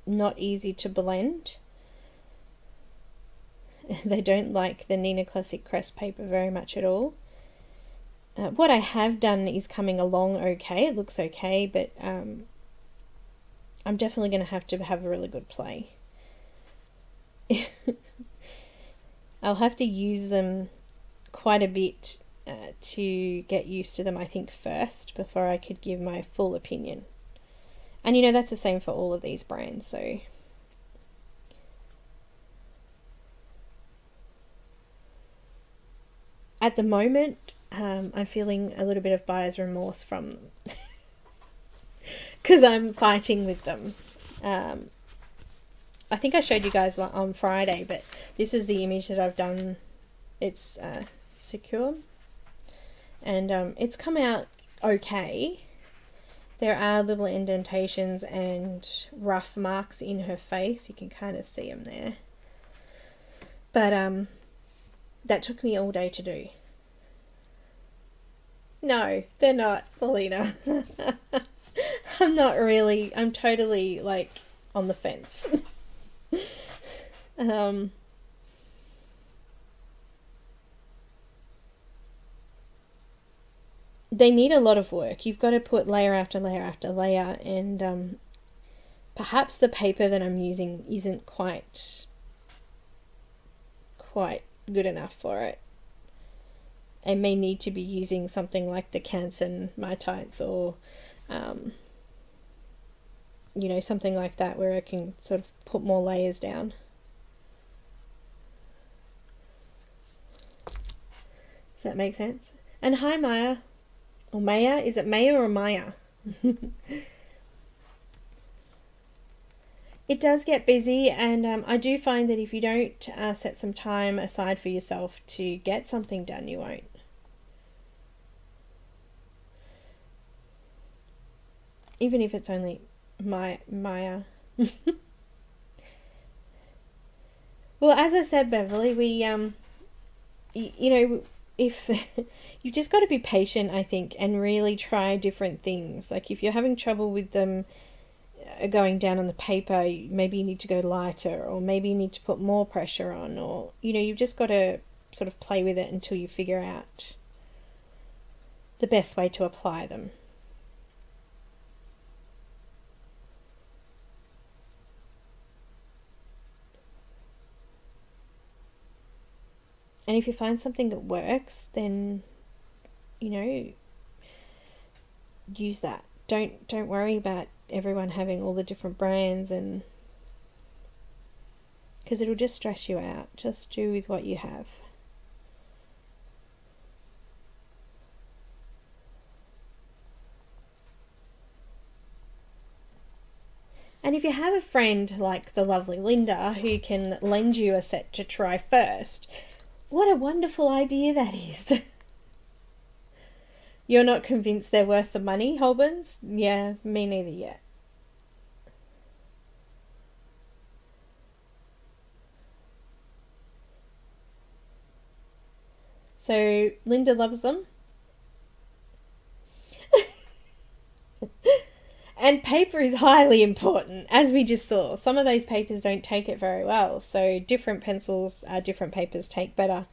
not easy to blend. They don't like the Neenah Classic Crest paper very much at all. What I have done is coming along okay. It looks okay, but I'm definitely going to have a really good play. I'll have to use them quite a bit to get used to them, I think, first, before I could give my full opinion. And you know, that's the same for all of these brands, so... At the moment, I'm feeling a little bit of buyer's remorse from them. Because I'm fighting with them. I think I showed you guys on Friday, but this is the image that I've done. It's secure. And it's come out okay. There are little indentations and rough marks in her face. You can kind of see them there. But that took me all day to do. No, they're not, Selena. I'm not really. I'm totally, like, on the fence. They need a lot of work. You've got to put layer after layer after layer, and perhaps the paper that I'm using isn't quite good enough for it. I may need to be using something like the Canson Mitites or you know, something like that where I can sort of put more layers down. Does that make sense? And hi Maya, or Maya, is it Maya or Maya? It does get busy, and I do find that if you don't set some time aside for yourself to get something done, you won't. Even if it's only Maya. Well, as I said, Beverly, we you know, if you've just got to be patient, I think, and really try different things. Like if you're having trouble with them going down on the paper, maybe you need to go lighter, or maybe you need to put more pressure on, or you know, you've just got to sort of play with it until you figure out the best way to apply them. And if you find something that works, then, you know, use that. Don't worry about everyone having all the different brands, and because it'll just stress you out. Just do with what you have. And if you have a friend like the lovely Linda who can lend you a set to try first, what a wonderful idea that is. You're not convinced they're worth the money, Holbins? Yeah, me neither yet. So, Linda loves them. And paper is highly important, as we just saw. Some of those papers don't take it very well, so different pencils, different papers take better.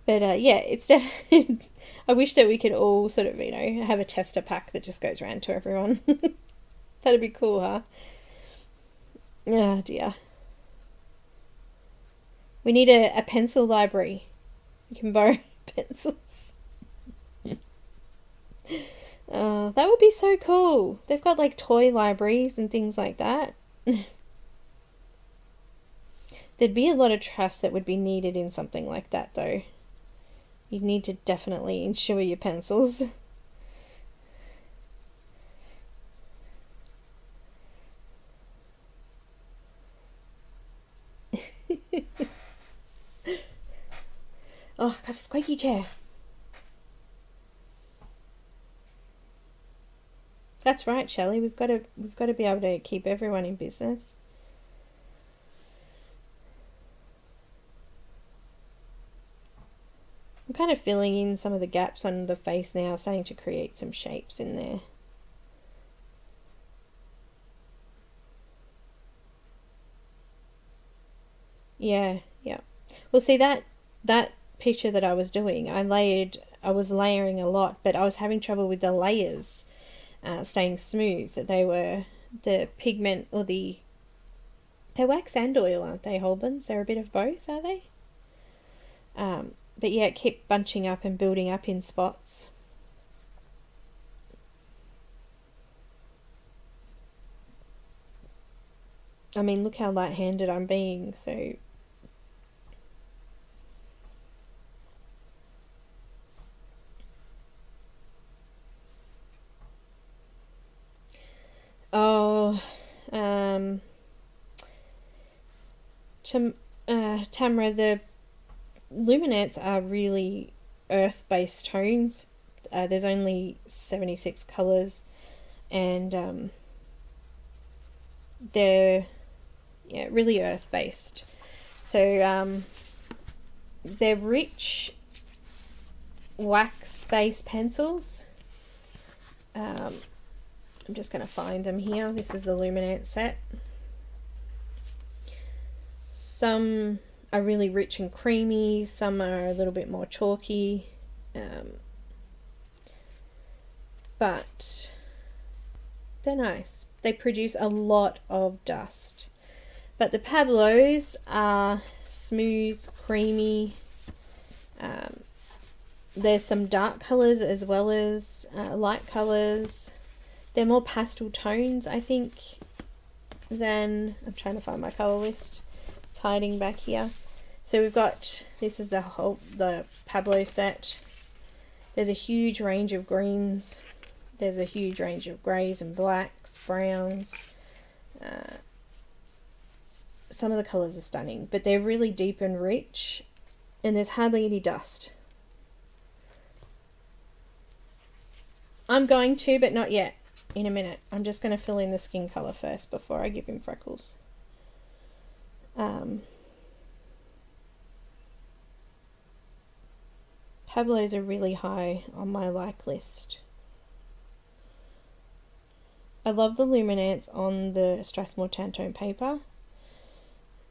But yeah, it's definitely... I wish that we could all sort of, you know, have a tester pack that just goes around to everyone. That'd be cool, huh? Oh dear. We need a pencil library. You can borrow pencils. That would be so cool. They've got like toy libraries and things like that. There'd be a lot of trust that would be needed in something like that, though. You'd need to definitely insure your pencils. Oh, got a squeaky chair. That's right, Shelley. We've got to be able to keep everyone in business. I'm kind of filling in some of the gaps on the face now, starting to create some shapes in there. Yeah, yeah. Well, see that picture that I was doing, I was layering a lot, but I was having trouble with the layers staying smooth. The pigment or they're wax and oil, aren't they, Holbens? They're a bit of both, are they? But yeah, it kept bunching up and building up in spots. I mean, look how light-handed I'm being, so... Oh, Tamara, the Luminance are really earth-based tones. There's only 76 colours, and they're really earth-based. So they're rich wax-based pencils. I'm just going to find them here. This is the Luminance set. Some are really rich and creamy, some are a little bit more chalky, but they're nice. They produce a lot of dust. But the Pablos are smooth, creamy. There's some dark colours as well as light colours. They're more pastel tones, I think, than... I'm trying to find my colour list. It's hiding back here. So we've got... This is the Pablo set. There's a huge range of greens. There's a huge range of greys and blacks, browns. Some of the colours are stunning, but they're really deep and rich, and there's hardly any dust. I'm going to, but not yet. In a minute. I'm just going to fill in the skin colour first before I give him freckles. Pablos are really high on my like list. I love the Luminance on the Strathmore Tantone paper,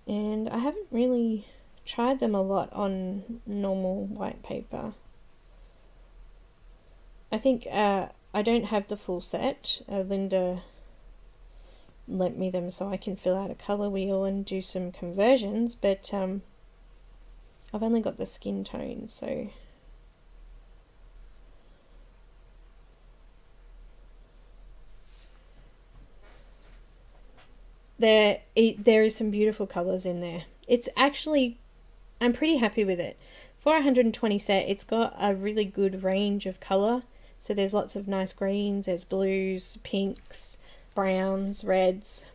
and I haven't really tried them a lot on normal white paper. I think I don't have the full set. Linda lent me them so I can fill out a colour wheel and do some conversions, but I've only got the skin tone, so... There is some beautiful colours in there. It's actually, I'm pretty happy with it. For a 120 set, it's got a really good range of colour. So there's lots of nice greens, there's blues, pinks, browns, reds.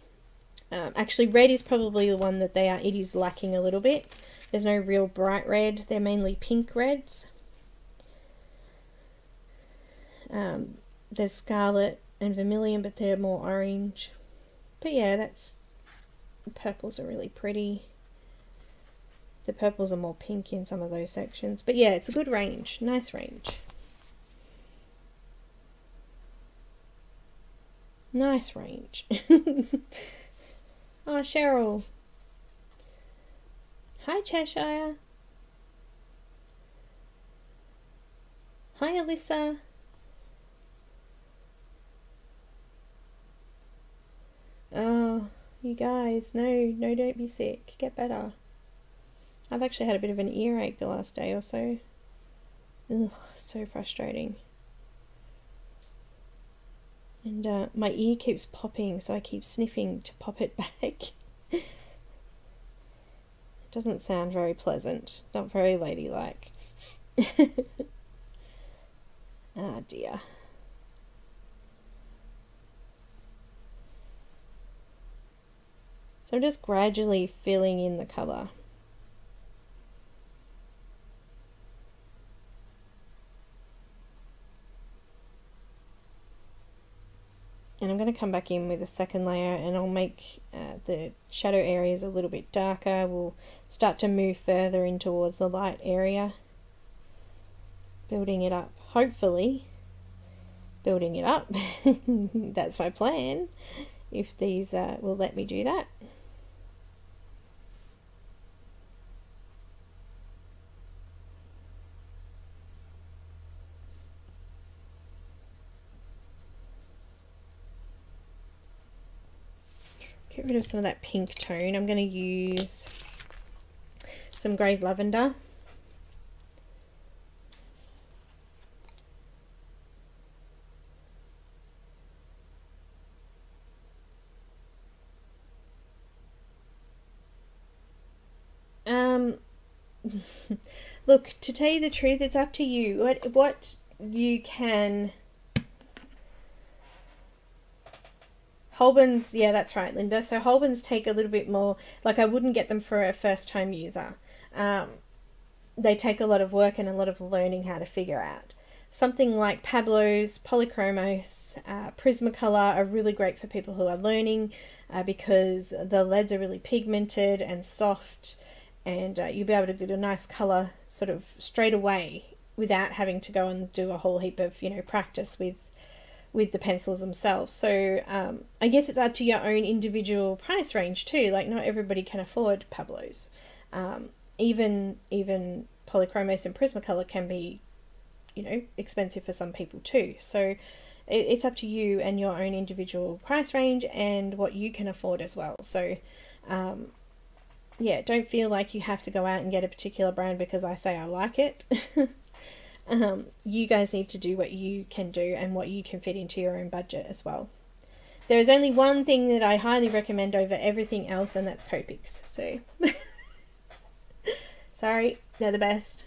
Actually, red is probably the one that it is lacking a little bit. There's no real bright red. They're mainly pink reds. There's scarlet and vermilion, but they're more orange. But yeah, the purples are really pretty. The purples are more pink in some of those sections. But yeah, it's a good range. Nice range. Nice range. Oh, Cheryl. Hi, Cheshire. Hi, Alyssa. Oh, you guys, no, don't be sick. Get better. I've actually had a bit of an earache the last day or so. Ugh, so frustrating. And my ear keeps popping, so I keep sniffing to pop it back. It doesn't sound very pleasant. Not very ladylike. Ah, dear. So I'm just gradually filling in the colour. And I'm going to come back in with a second layer, and I'll make the shadow areas a little bit darker. We'll start to move further in towards the light area, building it up, hopefully building it up. That's my plan, if these will let me do that. Get rid of some of that pink tone. I'm going to use some grey lavender. Look, to tell you the truth, it's up to you. What you can... Holbens, yeah, that's right, Linda. So Holbens take a little bit more, like I wouldn't get them for a first-time user. They take a lot of work and a lot of learning how to figure out. Something like Pablo's, Polychromos, Prismacolor are really great for people who are learning because the leads are really pigmented and soft, and you'll be able to get a nice colour sort of straight away without having to go and do a whole heap of, you know, practice with the pencils themselves. So I guess it's up to your own individual price range too. Like, not everybody can afford Pablo's. Even Polychromos and Prismacolor can be, you know, expensive for some people too. So it's up to you and your own individual price range and what you can afford as well. So yeah, don't feel like you have to go out and get a particular brand because I say I like it. You guys need to do what you can do and what you can fit into your own budget as well. There is only one thing that I highly recommend over everything else, and that's Copics. So, sorry, they're the best.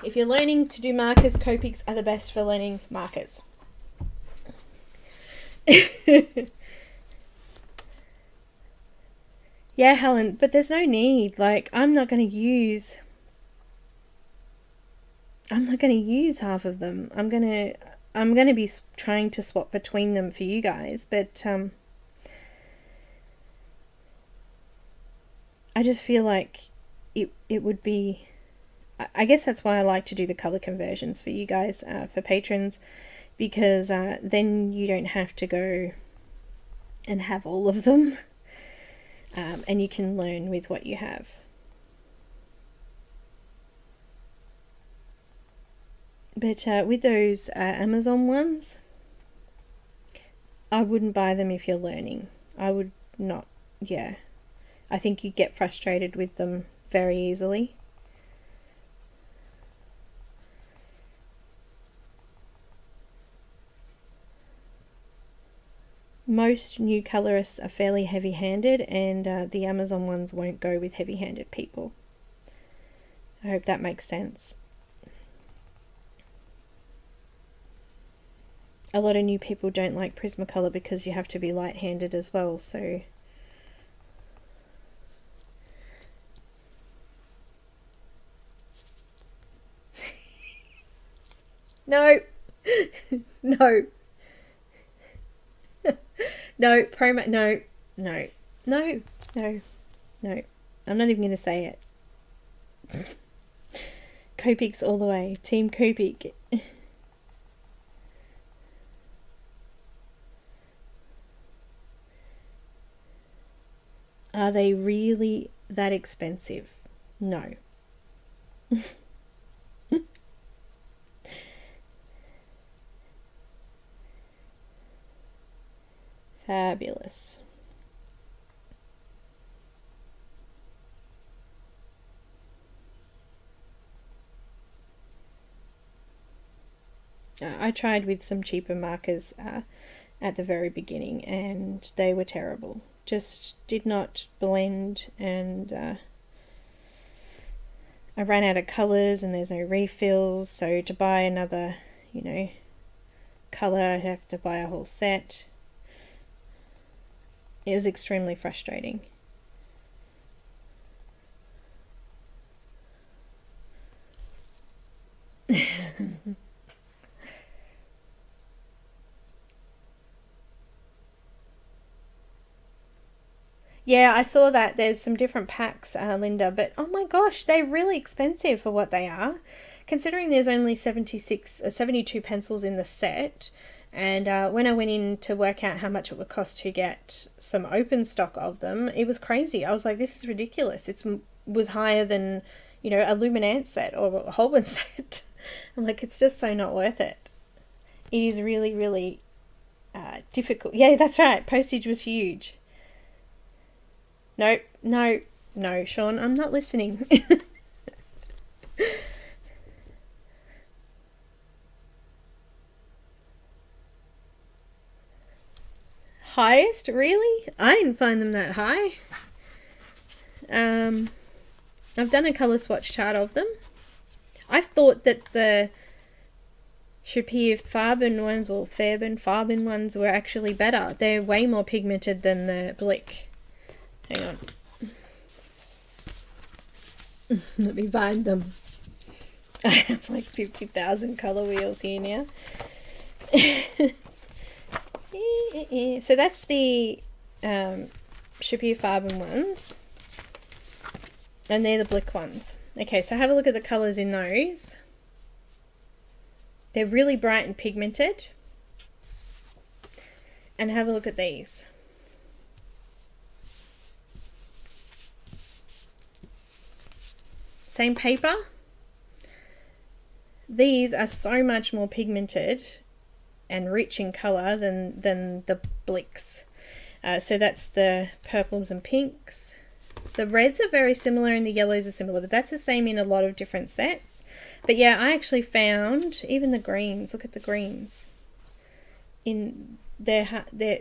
If you're learning to do markers, Copics are the best for learning markers. Yeah, Helen, but there's no need. Like, I'm not going to use half of them. I'm going to be trying to swap between them for you guys, but I just feel like it would be, I guess that's why I like to do the color conversions for you guys, for patrons, because then you don't have to go and have all of them. And you can learn with what you have. But with those Amazon ones, I wouldn't buy them if you're learning. I would not, yeah. I think you get frustrated with them very easily. Most new colorists are fairly heavy-handed, and the Amazon ones won't go with heavy-handed people. I hope that makes sense. A lot of new people don't like Prismacolor because you have to be light-handed as well, so... No! No! No, promo, no, no, no, no, no. I'm not even going to say it. Copics all the way. Team Copic. Are they really that expensive? No. Fabulous. I tried with some cheaper markers at the very beginning, and they were terrible. Just did not blend, and I ran out of colours and there's no refills, so to buy another, you know, colour I'd have to buy a whole set. It was extremely frustrating. Yeah, I saw that. There's some different packs, Linda, but oh my gosh, they're really expensive for what they are. Considering there's only 76 or 72 pencils in the set, and when I went in to work out how much it would cost to get some open stock of them, it was crazy. I was like, this is ridiculous. It was higher than, you know, a Luminance set or a Holbein set. I'm like, it's just so not worth it. It is really, really difficult. Yeah, that's right. Postage was huge. No, no, no, Sean, I'm not listening. Highest? Really? I didn't find them that high. I've done a colour swatch chart of them. I thought that the Faber ones or Faber ones were actually better. They're way more pigmented than the Blick. Hang on. Let me find them. I have like 50,000 colour wheels here now. So that's the Faber ones. And they're the Blick ones. Okay, so have a look at the colours in those. They're really bright and pigmented. And have a look at these. Same paper. These are so much more pigmented and rich in colour than the Blicks. So that's the purples and pinks. The reds are very similar and the yellows are similar, but that's the same in a lot of different sets. But yeah, I actually found even the greens. Look at the greens. They're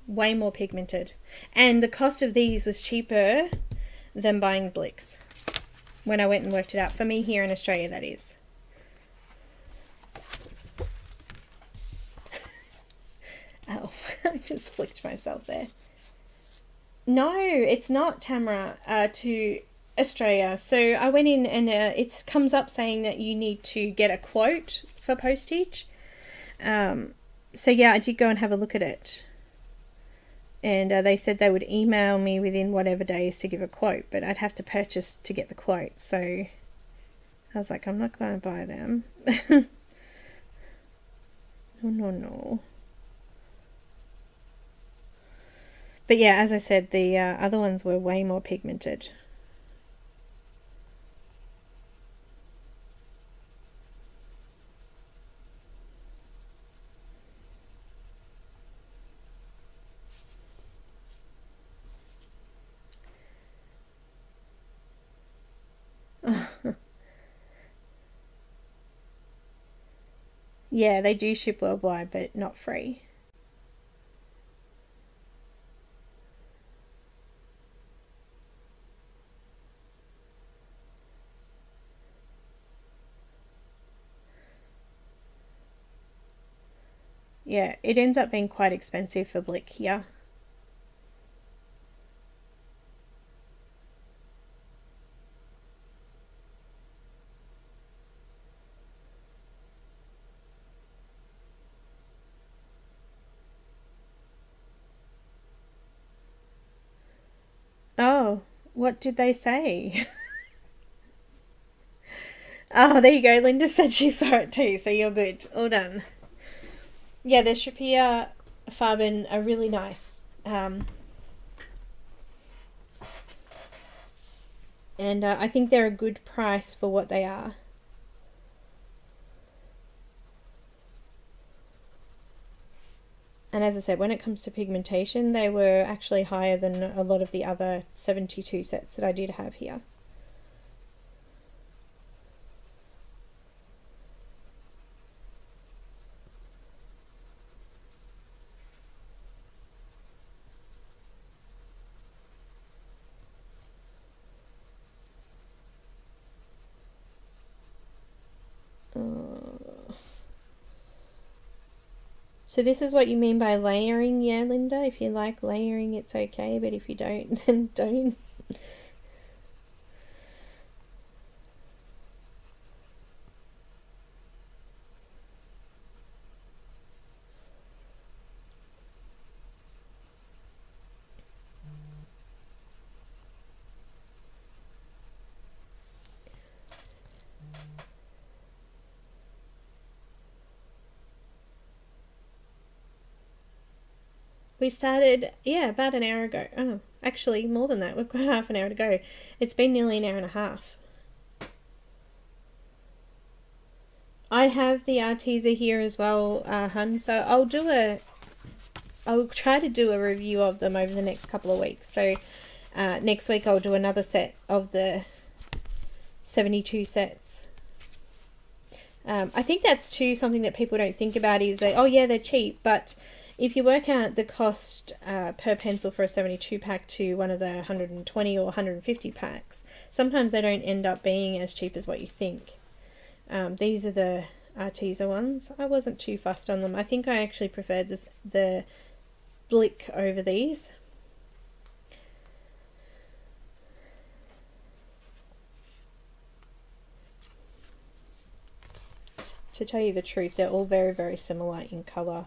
way more pigmented, and the cost of these was cheaper than buying Blicks when I went and worked it out for me here in Australia. That is. Oh, I just flicked myself there. No, it's not, Tamara, to Australia. So I went in and it comes up saying that you need to get a quote for postage. So yeah, I did go and have a look at it. And they said they would email me within whatever days to give a quote, but I'd have to purchase to get the quote. So I was like, I'm not going to buy them. No. But yeah, as I said, the other ones were way more pigmented. Yeah, they do ship worldwide, but not free. Yeah, it ends up being quite expensive for Blick here. Oh, what did they say? Oh, there you go. Linda said she saw it too, so you're good. All done. Yeah, the Faber are really nice. And I think they're a good price for what they are. And as I said, when it comes to pigmentation, they were actually higher than a lot of the other 72 sets that I did have here. So this is what you mean by layering, yeah, Linda? If you like layering, it's okay, but if you don't, then don't. We started, yeah, about an hour ago. Oh, actually, more than that. We've got half an hour to go. It's been nearly an hour and a half. I have the Arteza here as well, hun, so I'll try to do a review of them over the next couple of weeks. So next week I'll do another set of the 72 sets. I think that's too something that people don't think about is that, oh yeah, they're cheap, but if you work out the cost per pencil for a 72 pack to one of the 120 or 150 packs, sometimes they don't end up being as cheap as what you think. These are the Arteza ones. I wasn't too fussed on them. I think I actually preferred the Blick over these. To tell you the truth, they're all very, very similar in colour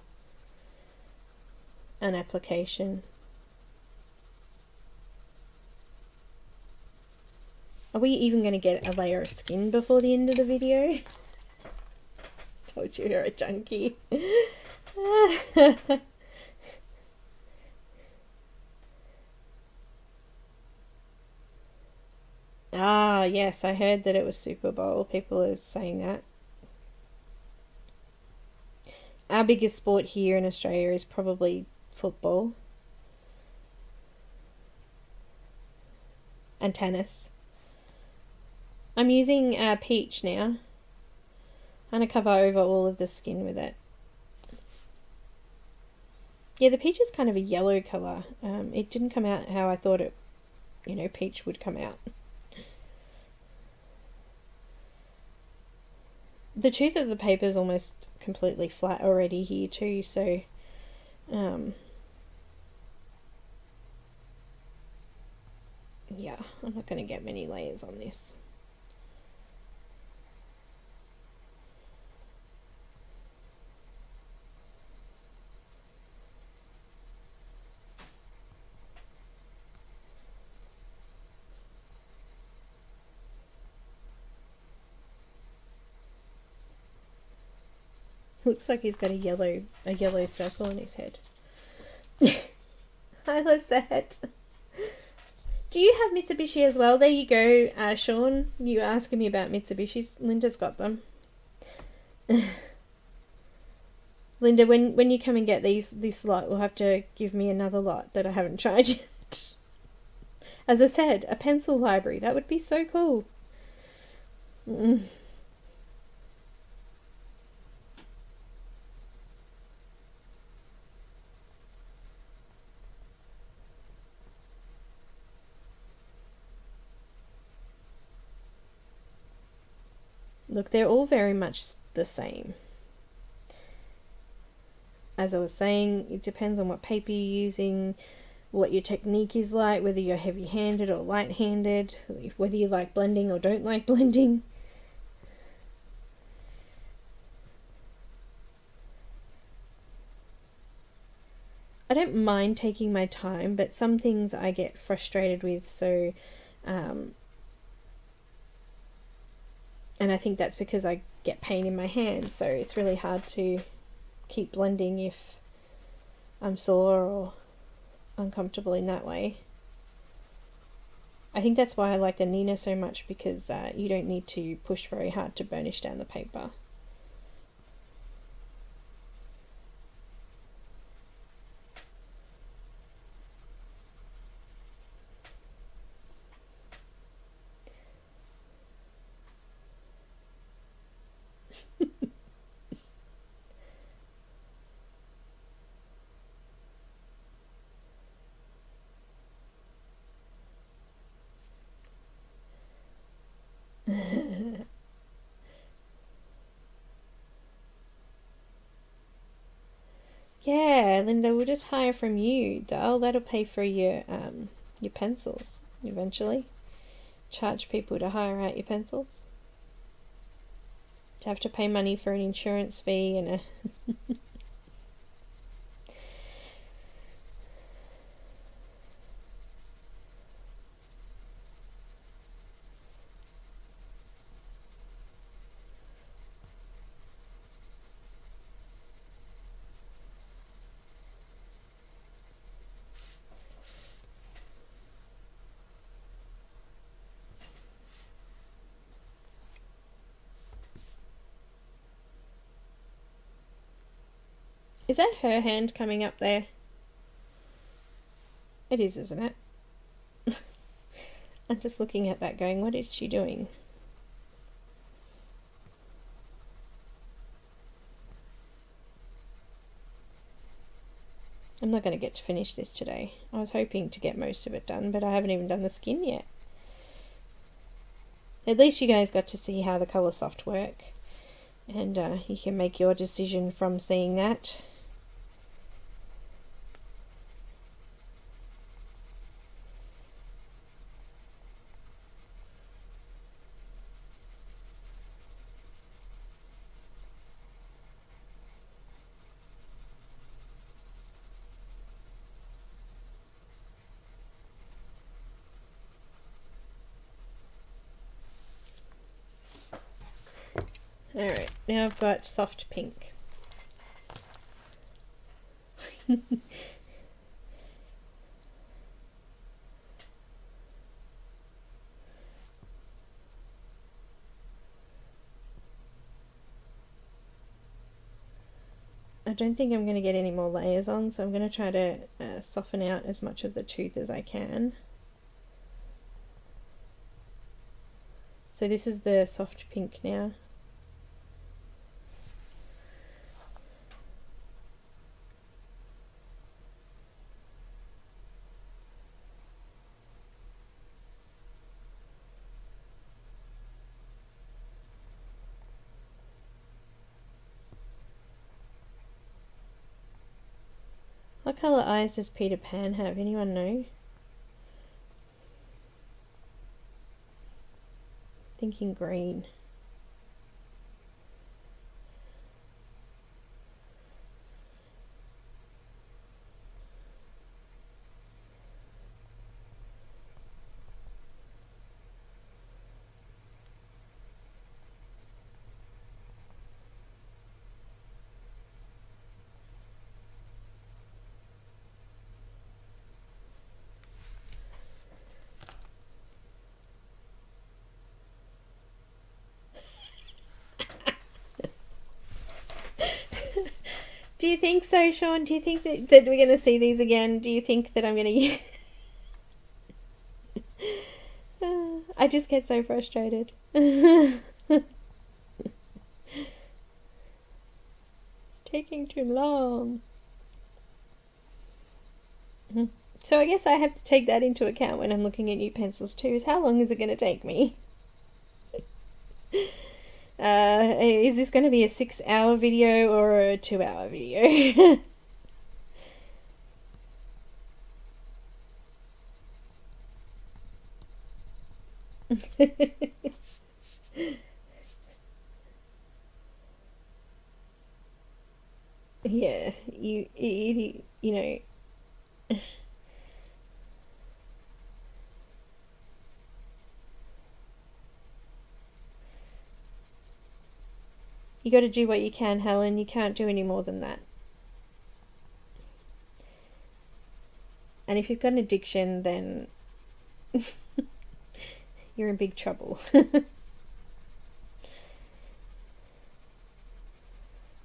and application. Are we even going to get a layer of skin before the end of the video? Told you you're a junkie. Ah, yes, I heard that it was Super Bowl. People are saying that. Our biggest sport here in Australia is probably football and tennis. I'm using peach now. I'm going to cover over all of the skin with it. Yeah, the peach is kind of a yellow colour. It didn't come out how I thought it, you know, peach would come out. The tooth of the paper is almost completely flat already here too, so yeah, I'm not going to get many layers on this. Looks like he's got a yellow circle in his head. Hi, Lizette. Do you have Mitsubishi as well? There you go, Sean. You were asking me about Mitsubishis. Linda's got them. Linda, when you come and get this lot, we'll have to give me another lot that I haven't tried yet. As I said, a pencil library. That would be so cool. Look, they're all very much the same. As I was saying, it depends on what paper you're using, what your technique is like, whether you're heavy-handed or light-handed, whether you like blending or don't like blending. I don't mind taking my time, but some things I get frustrated with, so and I think that's because I get pain in my hands, so it's really hard to keep blending if I'm sore or uncomfortable in that way. I think that's why I like the Neenah so much, because you don't need to push very hard to burnish down the paper. Yeah, Linda, we'll just hire from you, doll. That'll pay for your pencils eventually. Charge people to hire out your pencils. To have to pay money for an insurance fee and a Is that her hand coming up there? It is, isn't it? I'm just looking at that going, what is she doing? I'm not going to get to finish this today. I was hoping to get most of it done, but I haven't even done the skin yet. At least you guys got to see how the Coloursoft work, and you can make your decision from seeing that. Alright, now I've got soft pink. I don't think I'm going to get any more layers on, so I'm going to try to soften out as much of the tooth as I can. So this is the soft pink now. What colour eyes does Peter Pan have? Anyone know? Thinking green. Do you think so, Sean? Do you think that we're going to see these again? Do you think that I'm going to use... I just get so frustrated. It's taking too long. So I guess I have to take that into account when I'm looking at new pencils too, is how long is it going to take me? Is this going to be a 6-hour video or a 2-hour video? Yeah, you know. You got to do what you can, Helen. You can't do any more than that. And if you've got an addiction, then you're in big trouble.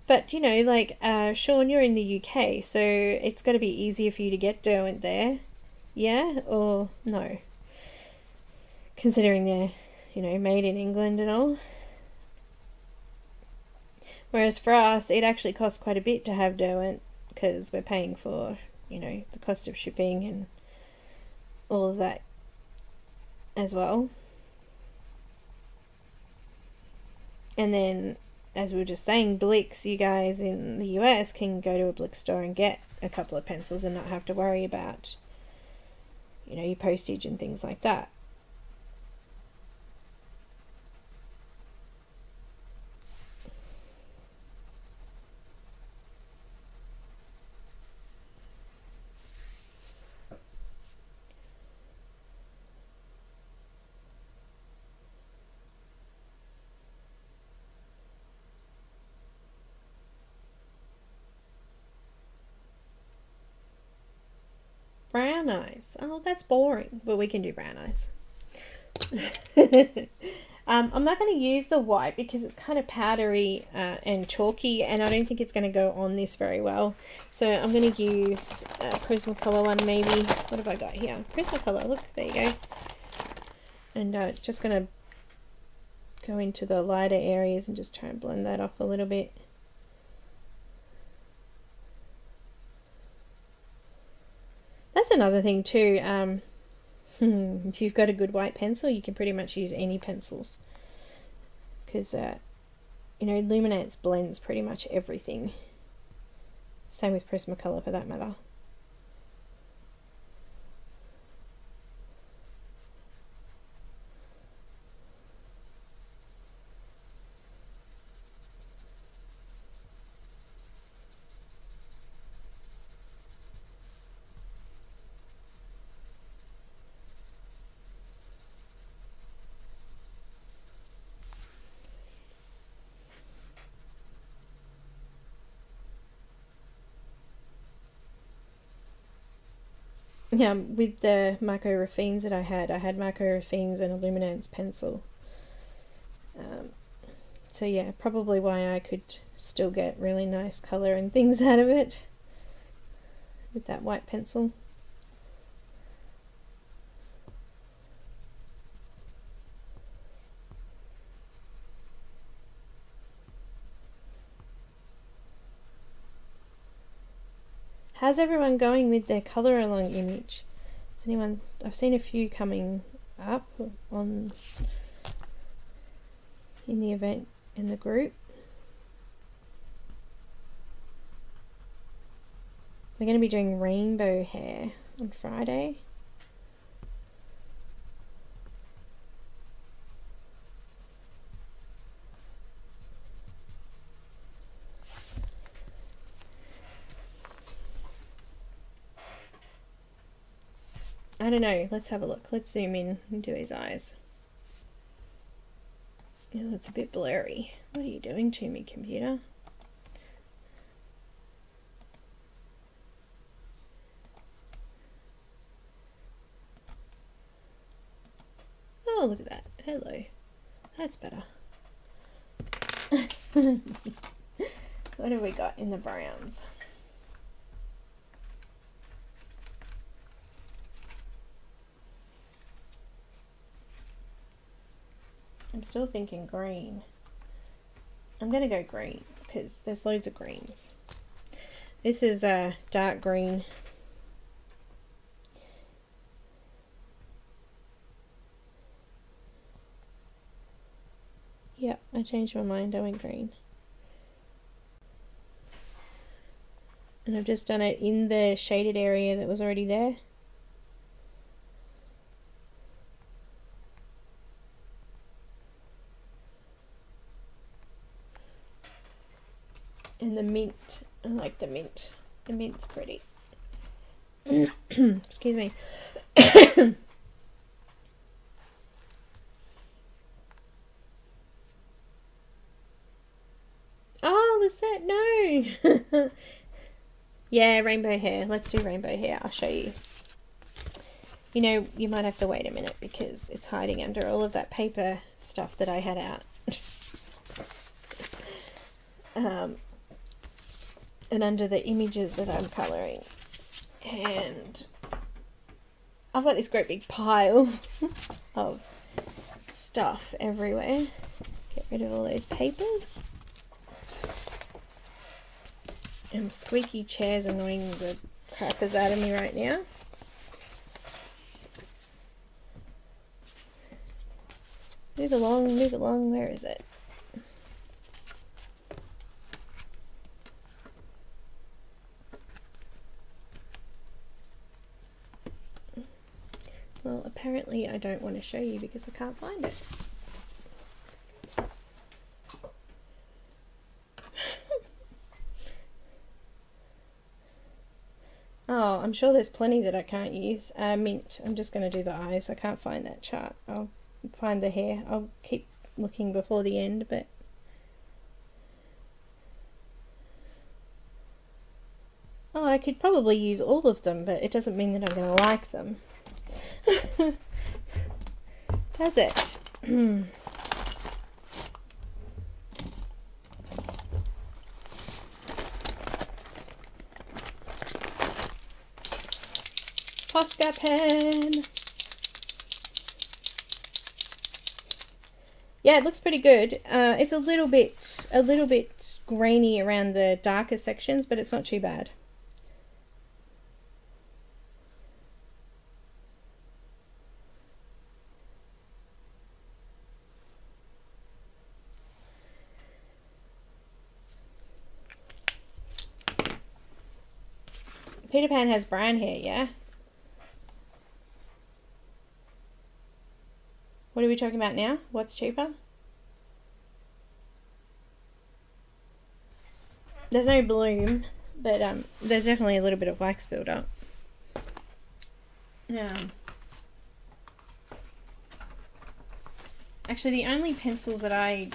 But, you know, like, Sean, you're in the UK, so it's got to be easier for you to get Derwent there. Yeah? Or no? Considering they're, you know, made in England and all. Whereas for us, it actually costs quite a bit to have Derwent, because we're paying for, you know, the cost of shipping and all of that as well. And then, as we were just saying, Blix, you guys in the US can go to a Blix store and get a couple of pencils and not have to worry about, you know, your postage and things like that. Brown eyes. Oh, that's boring. But we can do brown eyes. I'm not going to use the white because it's kind of powdery and chalky, and I don't think it's going to go on this very well. So I'm going to use a Prismacolor one maybe. What have I got here? Prismacolor, look, there you go. And just going to go into the lighter areas and just try and blend that off a little bit. That's another thing too. If you've got a good white pencil, you can pretty much use any pencils, because you know, Luminance blends pretty much everything. Same with Prismacolor for that matter. Yeah, with the Micro Raffines that I had Micro Raffines and a Luminance pencil. So yeah, probably why I could still get really nice colour and things out of it with that white pencil. How's everyone going with their colour along image? Is anyone, I've seen a few coming up on in the event in the group. We're going to be doing rainbow hair on Friday. I don't know, let's have a look. Let's zoom in and do his eyes. Yeah, that's a bit blurry. What are you doing to me, computer? Oh, look at that. Hello. That's better. What have we got in the browns? I'm still thinking green. I'm going to go green because there's loads of greens. This is a dark green. Yep, I changed my mind. I went green. And I've just done it in the shaded area that was already there. And the mint, I like the mint. The mint's pretty. Excuse me. Oh, Lisette, no! Yeah, rainbow hair. Let's do rainbow hair. I'll show you. You know, you might have to wait a minute because it's hiding under all of that paper stuff that I had out. And under the images that I'm colouring. And I've got this great big pile of stuff everywhere. Get rid of all those papers. And squeaky chair's annoying the crappers out of me right now. Move along, where is it? Well, apparently I don't want to show you because I can't find it. Oh, I'm sure there's plenty that I can't use. Mint. I'm just going to do the eyes. I can't find that chart. I'll find the hair. I'll keep looking before the end, but... Oh, I could probably use all of them, but it doesn't mean that I'm going to like them. Does it? Posca pen. Yeah, it looks pretty good. It's a little bit grainy around the darker sections, but it's not too bad. Peter Pan has brown hair, yeah? What are we talking about now? What's cheaper? There's no bloom, but there's definitely a little bit of wax build-up. Actually, the only pencils that I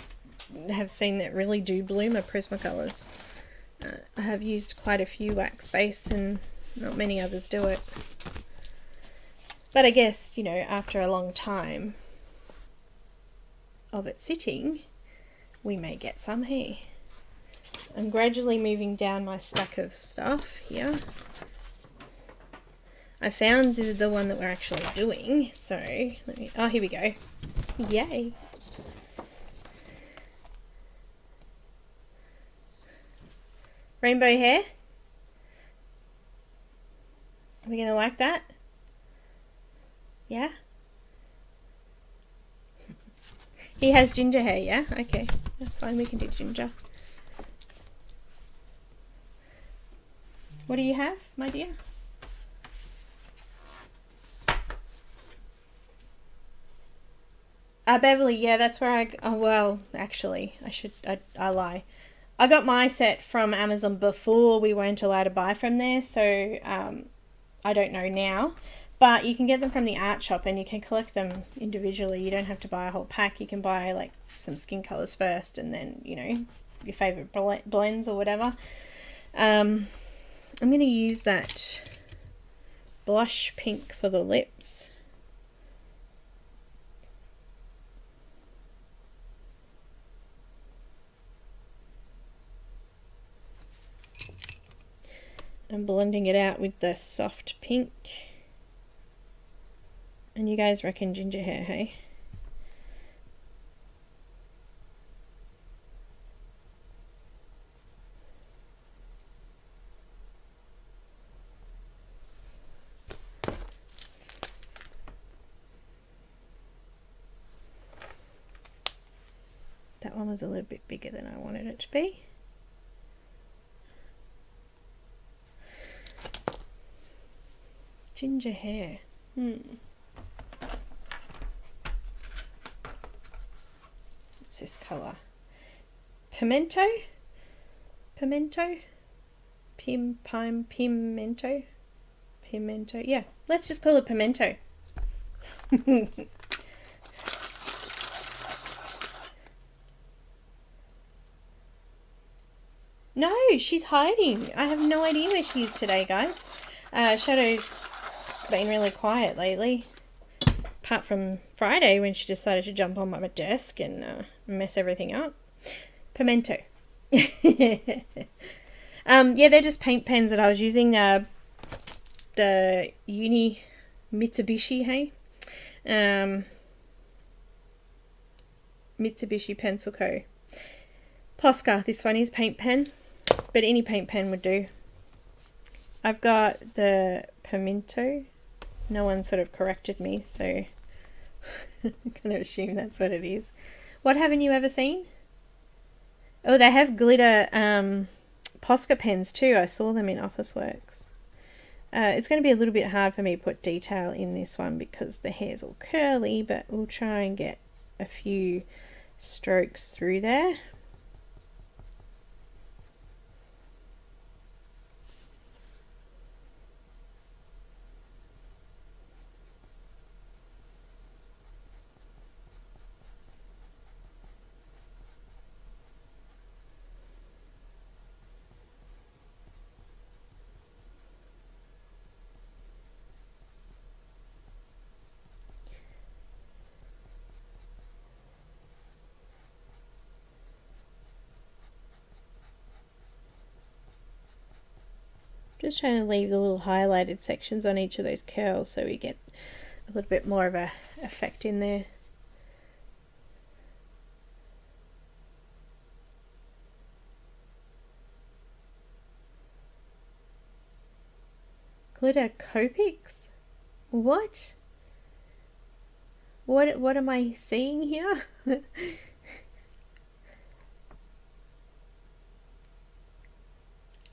have seen that really do bloom are Prismacolors. I have used quite a few wax base and not many others do it. But I guess, you know, after a long time of it sitting, we may get some here. I'm gradually moving down my stack of stuff here. I found the one that we're actually doing, so let me, oh, here we go. Yay! Rainbow hair. Are we gonna like that? Yeah? He has ginger hair, yeah? Okay, that's fine, we can do ginger. What do you have, my dear? Beverly, yeah, that's where I, oh, well, actually, I lie. I got my set from Amazon before we weren't allowed to buy from there, so I don't know now. But you can get them from the art shop and you can collect them individually. You don't have to buy a whole pack. You can buy like some skin colours first and then, you know, your favourite blends or whatever. I'm going to use that blush pink for the lips. I'm blending it out with the soft pink. And you guys reckon ginger hair, hey? That one was a little bit bigger than I wanted it to be. Ginger hair. What's this colour? Pimento? Pimento? Pimento? Pimento? Yeah, let's just call it pimento. No, she's hiding. I have no idea where she is today, guys. Shadow's been really quiet lately. Apart from Friday when she decided to jump on my desk and mess everything up. Pimento. Yeah, they're just paint pens that I was using. The Mitsubishi, hey? Mitsubishi Pencil Co. Posca, this one is paint pen, but any paint pen would do. I've got the Pimento. No one sort of corrected me, so I'm going to assume that's what it is. What haven't you ever seen? Oh, they have glitter Posca pens too. I saw them in Officeworks. It's going to be a little bit hard for me to put detail in this one because the hair's all curly, but we'll try and get a few strokes through there. Just trying to leave the little highlighted sections on each of those curls so we get a little bit more of a effect in there. Glitter Copics? What? What am I seeing here?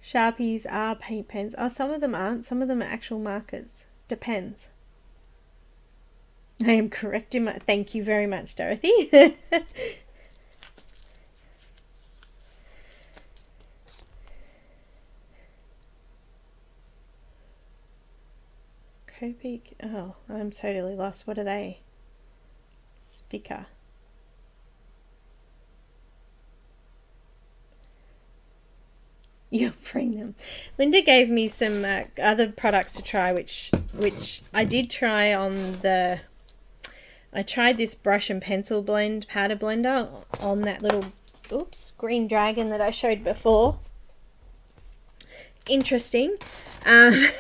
Sharpies are paint pens. Oh, some of them aren't. Some of them are actual markers. Depends. I am correct in my... Thank you very much, Dorothy. Copic. Oh, I'm totally lost. What are they? Speaker. You'll bring them. Linda gave me some other products to try, which I did try on the... I tried this brush and pencil blend powder blender on that little, oops, green dragon that I showed before. Interesting. And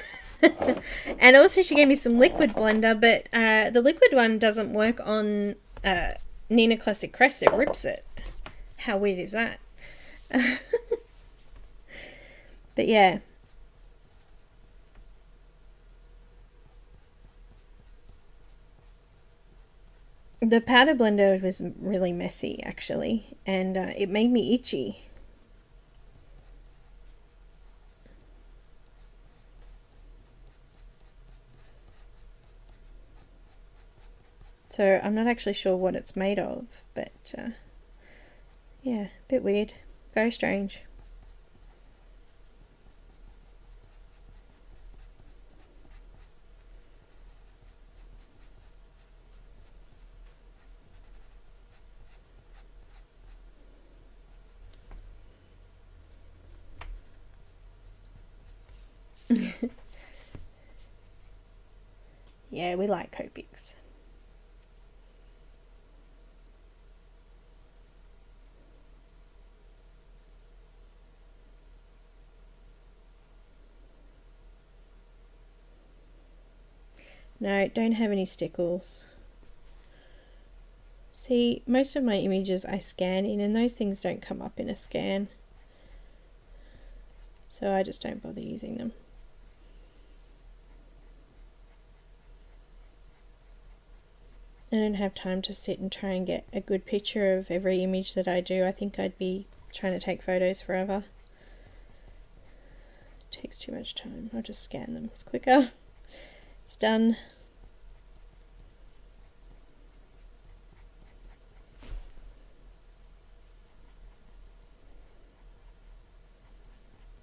also she gave me some liquid blender, but the liquid one doesn't work on Neenah Classic Crest. It rips it. How weird is that? But yeah. The powder blender was really messy actually, and it made me itchy. So I'm not actually sure what it's made of, but yeah, a bit weird, very strange. Yeah, we like Copics. No, don't have any stickles. See, most of my images I scan in, and those things don't come up in a scan. So I just don't bother using them. I don't have time to sit and try and get a good picture of every image that I do. I think I'd be trying to take photos forever. It takes too much time. I'll just scan them. It's quicker. It's done.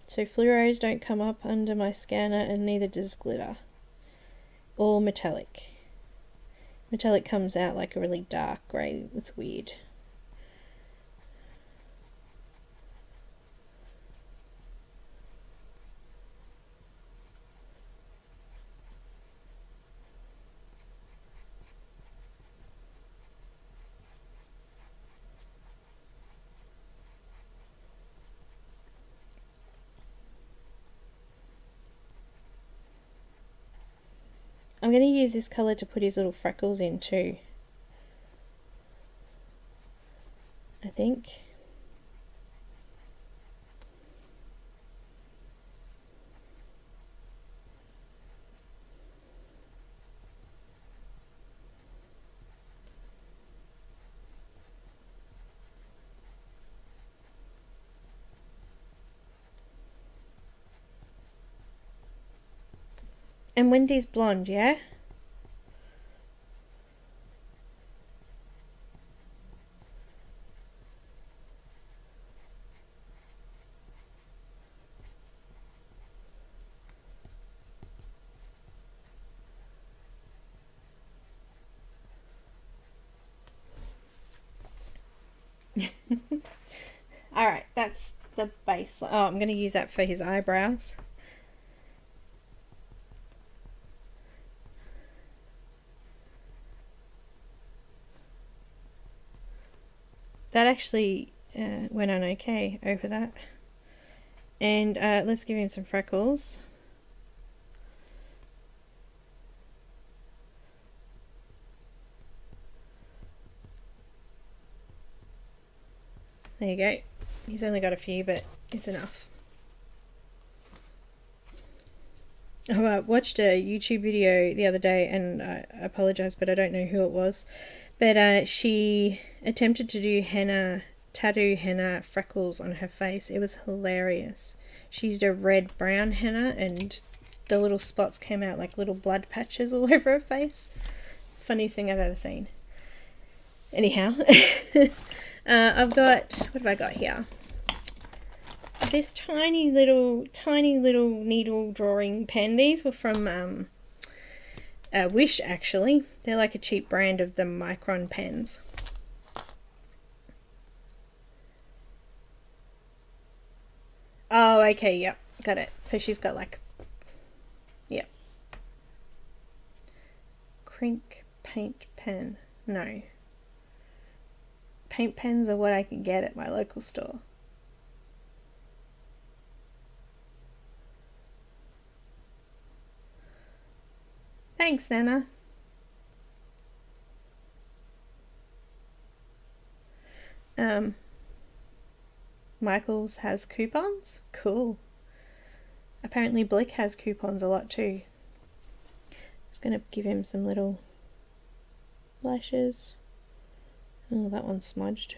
So fluoros don't come up under my scanner, and neither does glitter. Or metallic. Metallic comes out like a really dark grey. It's weird. I'm going to use this colour to put his little freckles in too, I think. And Wendy's blonde, yeah? Alright, that's the base. Oh, I'm going to use that for his eyebrows. That actually went on okay over that. And let's give him some freckles. There you go. He's only got a few, but it's enough. I watched a YouTube video the other day, and I apologise, but I don't know who it was. But she attempted to do tattoo henna freckles on her face. It was hilarious. She used a red-brown henna, and the little spots came out like little blood patches all over her face. Funniest thing I've ever seen. Anyhow, I've got, what have I got here? This tiny little needle drawing pen. These were from Wish, actually. They're like a cheap brand of the Micron pens. Oh, okay, yep, got it. So she's got like, yep. Crink paint pen. No. Paint pens are what I can get at my local store. Thanks, Neenah. Michael's has coupons? Cool. Apparently Blick has coupons a lot too. Just gonna give him some little blushes. Oh, that one's smudged.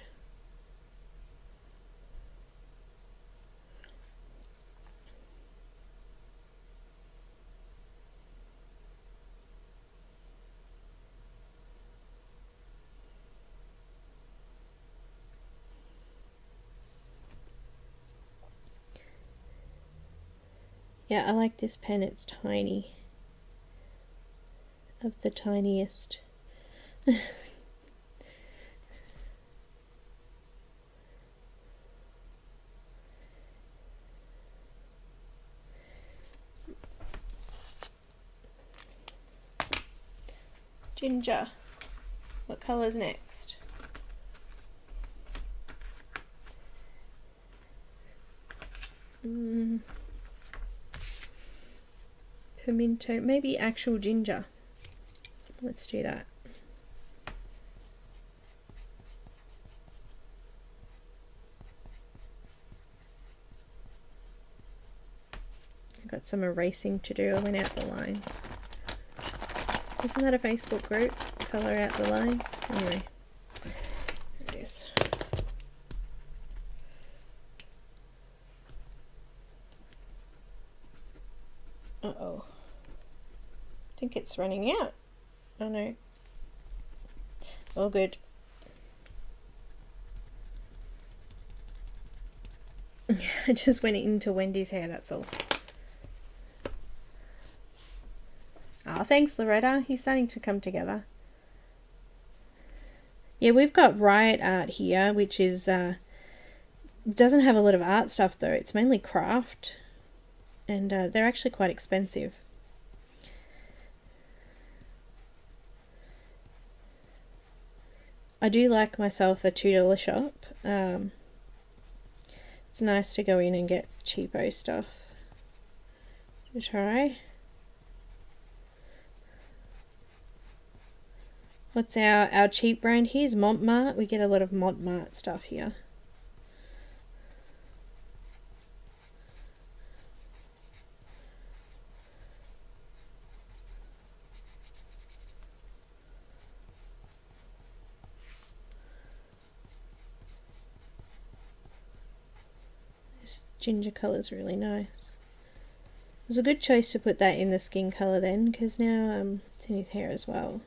Yeah, I like this pen, it's tiny. Of the tiniest. Ginger. What colour's next? Pimento, maybe actual ginger. Let's do that. I've got some erasing to do. I went out the lines. Isn't that a Facebook group? Colour out the lines? Anyway, there it is. Uh-oh. I think it's running out. Oh no. All good. I just went into Wendy's hair, that's all. Oh, thanks Loretta. He's starting to come together. Yeah, we've got Riot Art here, which is doesn't have a lot of art stuff though. It's mainly craft, and they're actually quite expensive. I do like myself a $2 shop. It's nice to go in and get cheapo stuff to try. What's our cheap brand? Here's Montmart. We get a lot of Montmart stuff here. This ginger colour is really nice. It was a good choice to put that in the skin colour then, because now it's in his hair as well.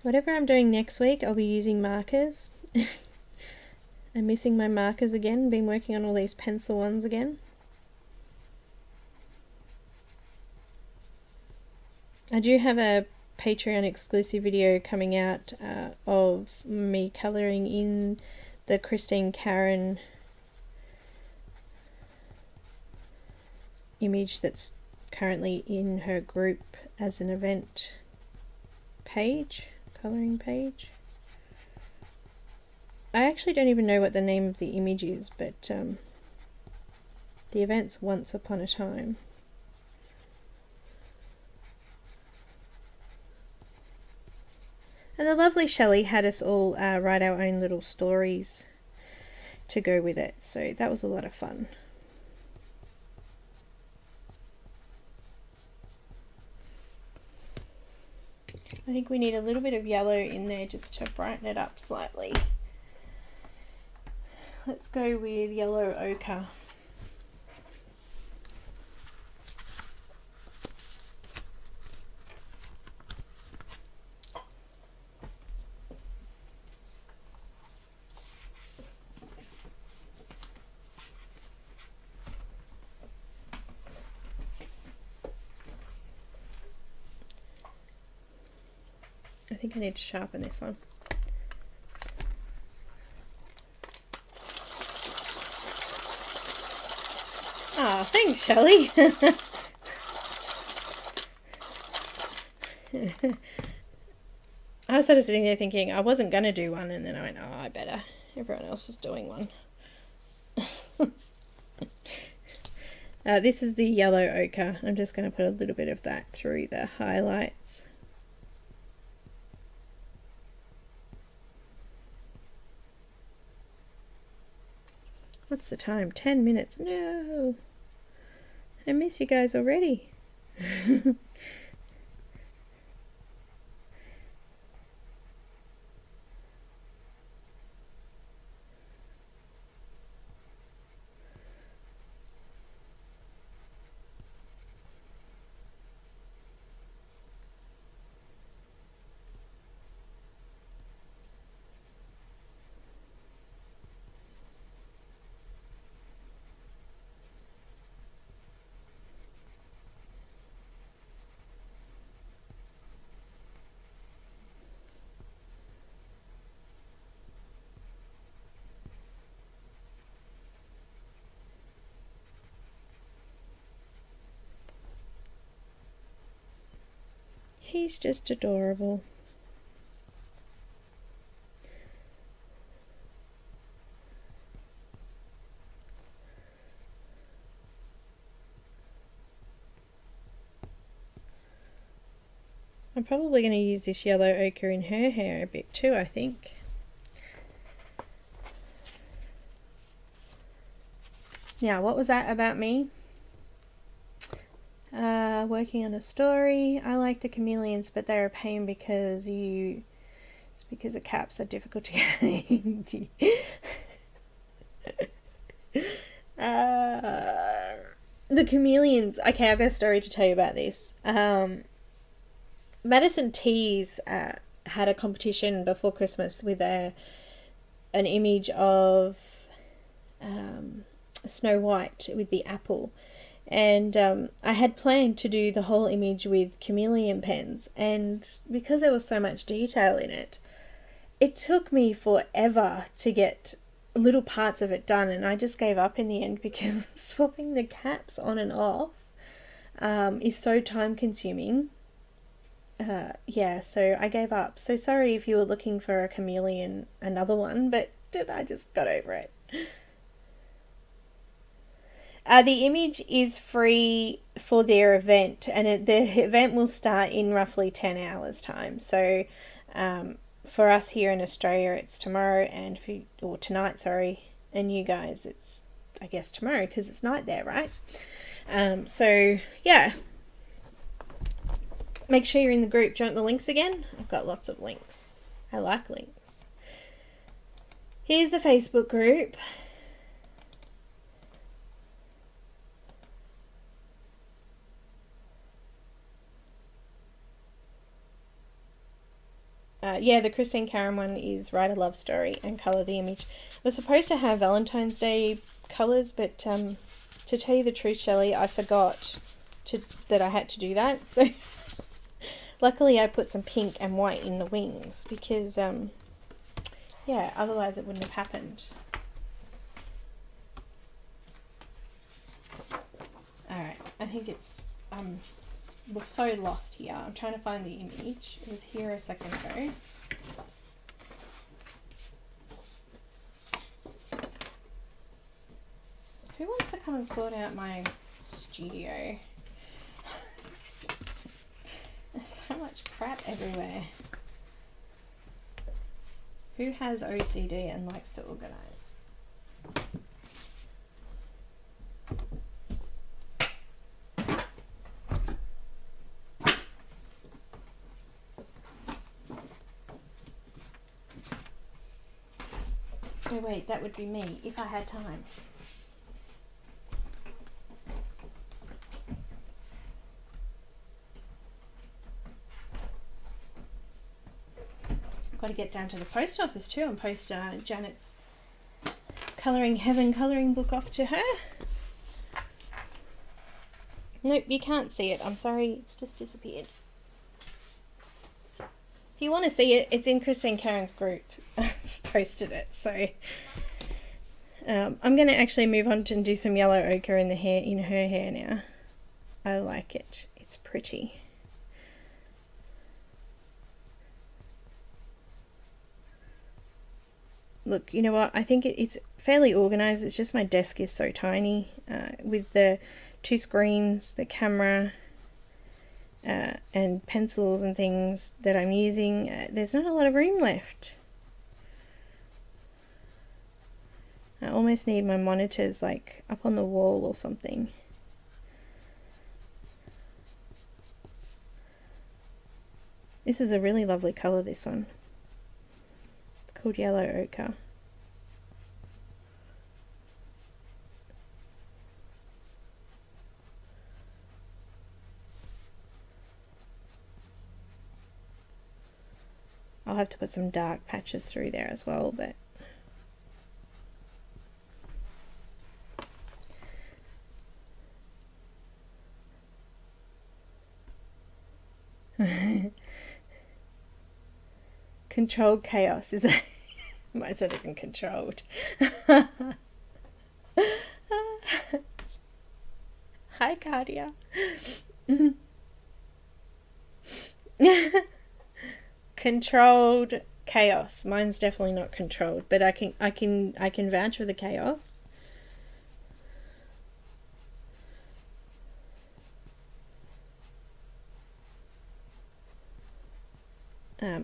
Whatever I'm doing next week, I'll be using markers. I'm missing my markers again. Been working on all these pencil ones again. I do have a Patreon exclusive video coming out of me colouring in the Christine Caran image that's currently in her group as an event page. Colouring page. I actually don't even know what the name of the image is, but the event's Once Upon a Time. And the lovely Shelley had us all write our own little stories to go with it, so that was a lot of fun. I think we need a little bit of yellow in there just to brighten it up slightly. Let's go with yellow ochre. I think I need to sharpen this one. Ah, thanks, Shelley. I was sort of sitting there thinking I wasn't going to do one, and then I went, oh, I better. Everyone else is doing one. This is the yellow ochre. I'm just going to put a little bit of that through the highlights. What's the time? 10 minutes. No! I miss you guys already. He's just adorable. I'm probably going to use this yellow ochre in her hair a bit too, I think. Now, what was that about me? Working on a story. I like the chameleons, but they're a pain because the caps are difficult to get into. The chameleons. Okay, I've got a story to tell you about this. Madison Tees had a competition before Christmas with an image of Snow White with the apple. And I had planned to do the whole image with chameleon pens, and because there was so much detail in it, it took me forever to get little parts of it done, and I just gave up in the end because swapping the caps on and off is so time consuming. Yeah, so I gave up. So sorry if you were looking for a chameleon, another one, but I just got over it. The image is free for their event, and the event will start in roughly 10 hours time. So for us here in Australia, it's tomorrow, and or tonight, sorry, and you guys, it's I guess tomorrow because it's night there, right? So yeah, make sure you're in the group. Do you want the links again? I've got lots of links. I like links. Here's the Facebook group. Yeah, the Christine Caran one is write a love story and colour the image. We're supposed to have Valentine's Day colours, but to tell you the truth, Shelley, I forgot that I had to do that. So luckily I put some pink and white in the wings because, yeah, otherwise it wouldn't have happened. Alright, I think it's... was so lost here. I'm trying to find the image. It was here a second ago. Who wants to come and sort out my studio? There's so much crap everywhere. Who has OCD and likes to organise? Oh wait, that would be me if I had time. Got to get down to the post office too and post Janet's Colouring Heaven colouring book off to her. Nope, you can't see it. I'm sorry, it's just disappeared. If you want to see it, it's in Christine Caran's group. I've posted it, so I'm going to actually move on to do some yellow ochre in the hair, in her hair now. I like it. It's pretty. Look, you know what? I think it's fairly organised. It's just my desk is so tiny with the 2 screens, the camera, and pencils and things that I'm using. There's not a lot of room left. I almost need my monitors like up on the wall or something. This is a really lovely colour, this one. It's called Yellow Ochre. I'll have to put some dark patches through there as well, but controlled chaos is that mine's not even controlled. Hi, Cardia. Controlled chaos. Mine's definitely not controlled, but I can vouch for the chaos.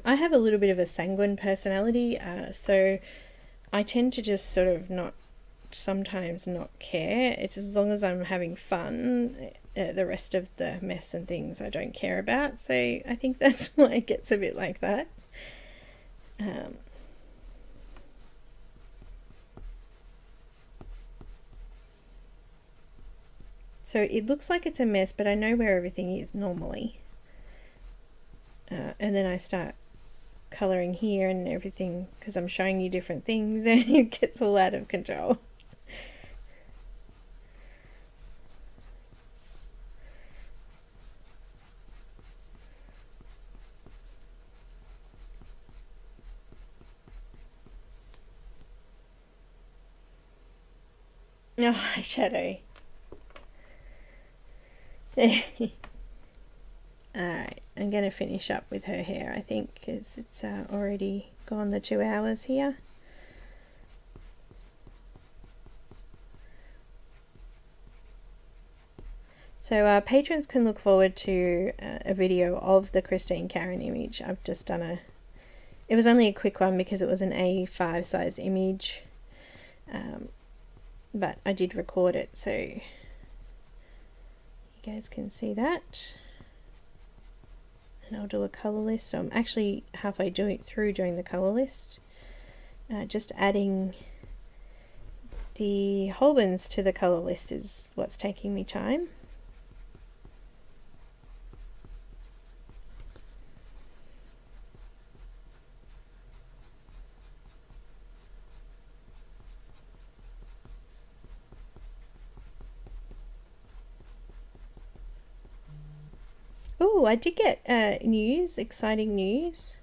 I have a little bit of a sanguine personality, so I tend to just sort of sometimes not care. It's as long as I'm having fun, the rest of the mess and things I don't care about. So I think that's why it gets a bit like that. So it looks like it's a mess, but I know where everything is normally. And then I start colouring here and everything because I'm showing you different things and it gets all out of control. Oh, eyeshadow. Alright, I'm going to finish up with her hair, I think, because it's already gone the 2 hours here. So patrons can look forward to a video of the Christine Caran image. I've just done it was only a quick one because it was an A5 size image, but I did record it, so you guys can see that. And I'll do a colour list. So I'm actually halfway through doing the colour list. Just adding the Holbens to the colour list is what's taking me time. Oh, I did get news, exciting news.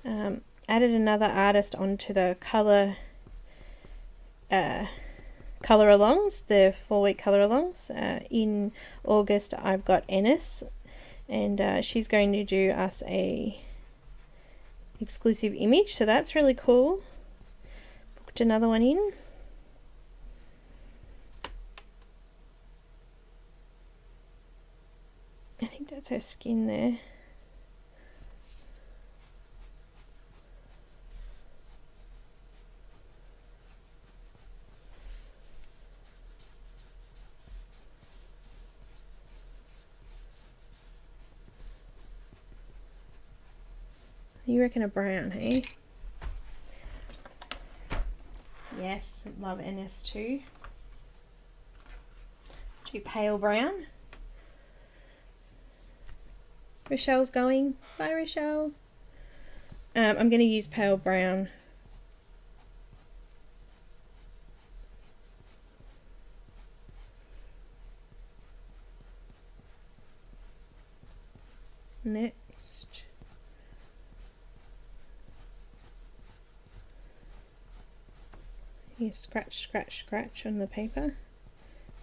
Added another artist onto the colour alongs, the 4-week colour alongs. In August I've got Ennis, and she's going to do us a exclusive image, so that's really cool. Booked another one in. I think that's her skin there. You reckon a brown, hey? Yes, love NS2. Do pale brown. Rochelle's going. Bye, Rochelle. I'm going to use pale brown. Next. You scratch, scratch, scratch on the paper.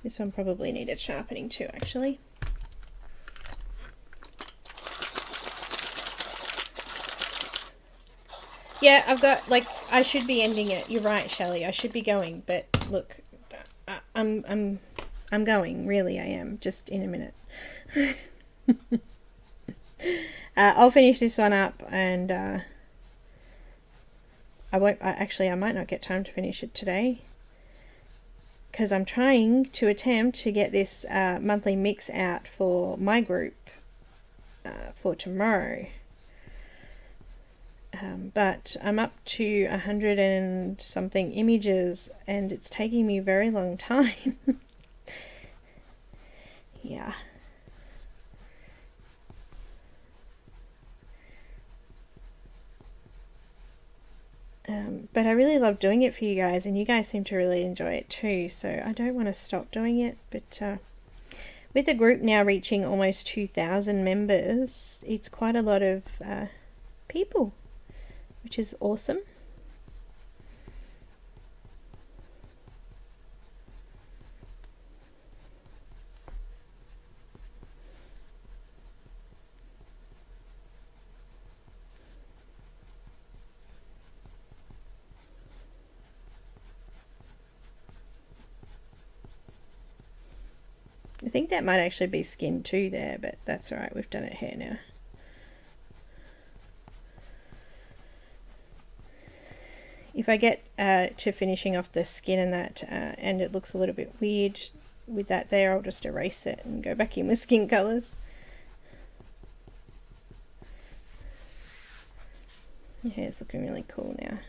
This one probably needed sharpening too, actually. Yeah, I've got, like, I should be ending it. You're right, Shelley. I should be going, but look, I'm going. Really, I am. Just in a minute. I'll finish this one up, and I might not get time to finish it today, because I'm trying to attempt to get this monthly mix out for my group for tomorrow. But I'm up to 100 and something images, and it's taking me a very long time. Yeah. But I really love doing it for you guys, and you guys seem to really enjoy it too, so I don't want to stop doing it. But with the group now reaching almost 2,000 members, it's quite a lot of people, which is awesome. I think that might actually be skin too there, but that's alright, we've done it hair now. If I get to finishing off the skin and that, and it looks a little bit weird with that there, I'll just erase it and go back in with skin colours. The hair's looking really cool now.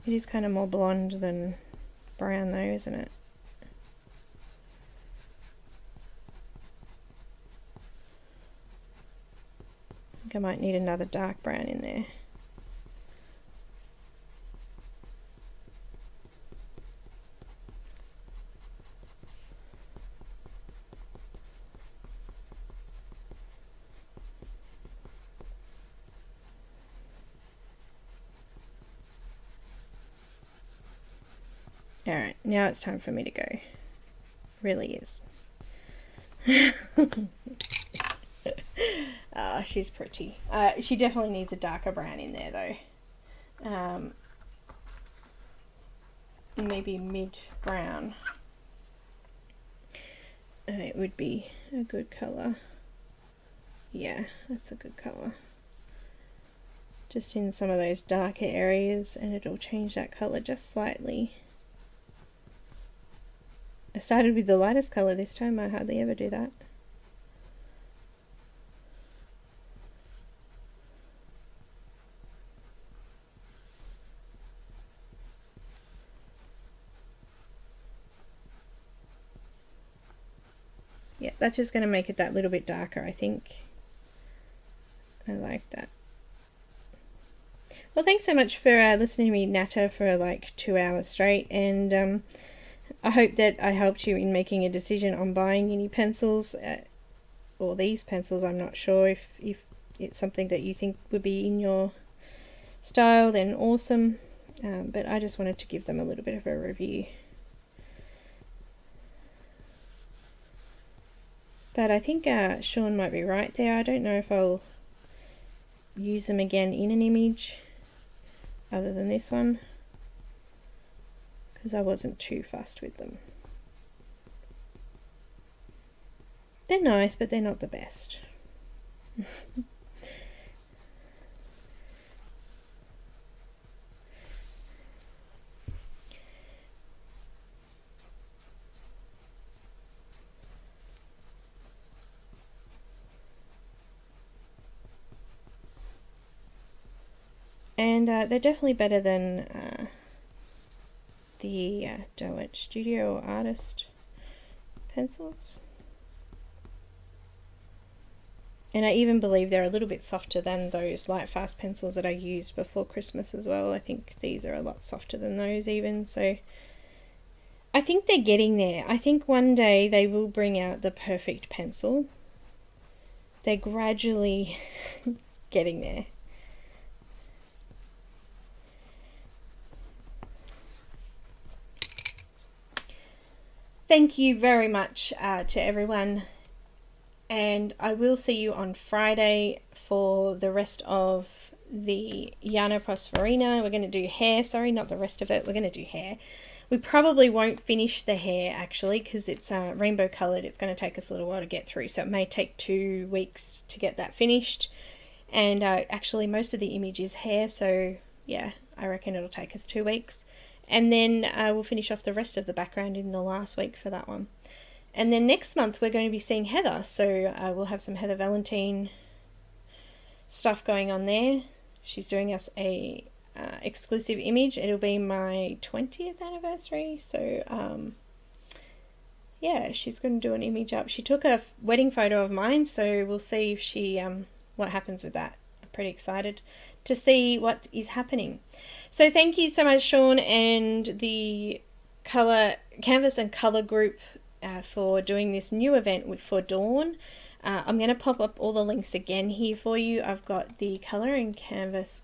It is kind of more blonde than brown though, isn't it? I think I might need another dark brown in there. Alright, now it's time for me to go. Really is. Oh, she's pretty. She definitely needs a darker brown in there though. Maybe mid brown. It would be a good colour. Yeah, that's a good colour. Just in some of those darker areas, and it'll change that colour just slightly. I started with the lightest colour this time. I hardly ever do that. Yeah, that's just going to make it that little bit darker, I think. I like that. Well, thanks so much for listening to me natter for like 2 hours straight, and I hope that I helped you in making a decision on buying uni pencils, or these pencils. I'm not sure if it's something that you think would be in your style, then awesome, but I just wanted to give them a little bit of a review. But I think Sean might be right there. I don't know if I'll use them again in an image other than this one, because I wasn't too fussed with them. They're nice, but they're not the best. And they're definitely better than the Derwent Studio Artist pencils. And I even believe they're a little bit softer than those light fast pencils that I used before Christmas as well. I think these are a lot softer than those even, so I think they're getting there. I think one day they will bring out the perfect pencil. They're gradually getting there. Thank you very much to everyone, and I will see you on Friday for the rest of the Llano Prosperina. We're going to do hair, sorry, not the rest of it. We're going to do hair. We probably won't finish the hair actually because it's rainbow coloured. It's going to take us a little while to get through, so it may take 2 weeks to get that finished. And actually most of the image is hair, so yeah, I reckon it'll take us 2 weeks. And then we'll finish off the rest of the background in the last week for that one. And then next month we're going to be seeing Heather, so we'll have some Heather Valentine stuff going on there. She's doing us a exclusive image. It'll be my 20th anniversary, so yeah, she's going to do an image up. She took a wedding photo of mine, so we'll see if she what happens with that. I'm pretty excited to see what is happening. So thank you so much, Sean, and the color canvas and color group for doing this new event for Dawn. I'm going to pop up all the links again here for you. I've got the color and canvas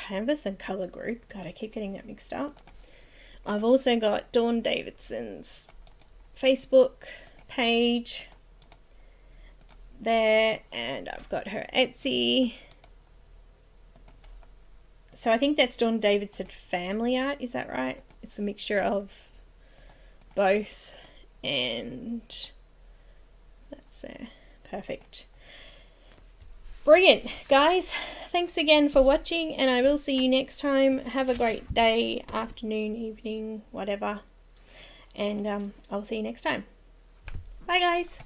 and color group. God, I keep getting that mixed up. I've also got Dawn Davidson's Facebook page there, and I've got her Etsy. So I think that's Dawn Davidson Family Art, is that right? It's a mixture of both, and that's perfect. Brilliant, guys. Thanks again for watching, and I will see you next time. Have a great day, afternoon, evening, whatever. And I'll see you next time. Bye, guys.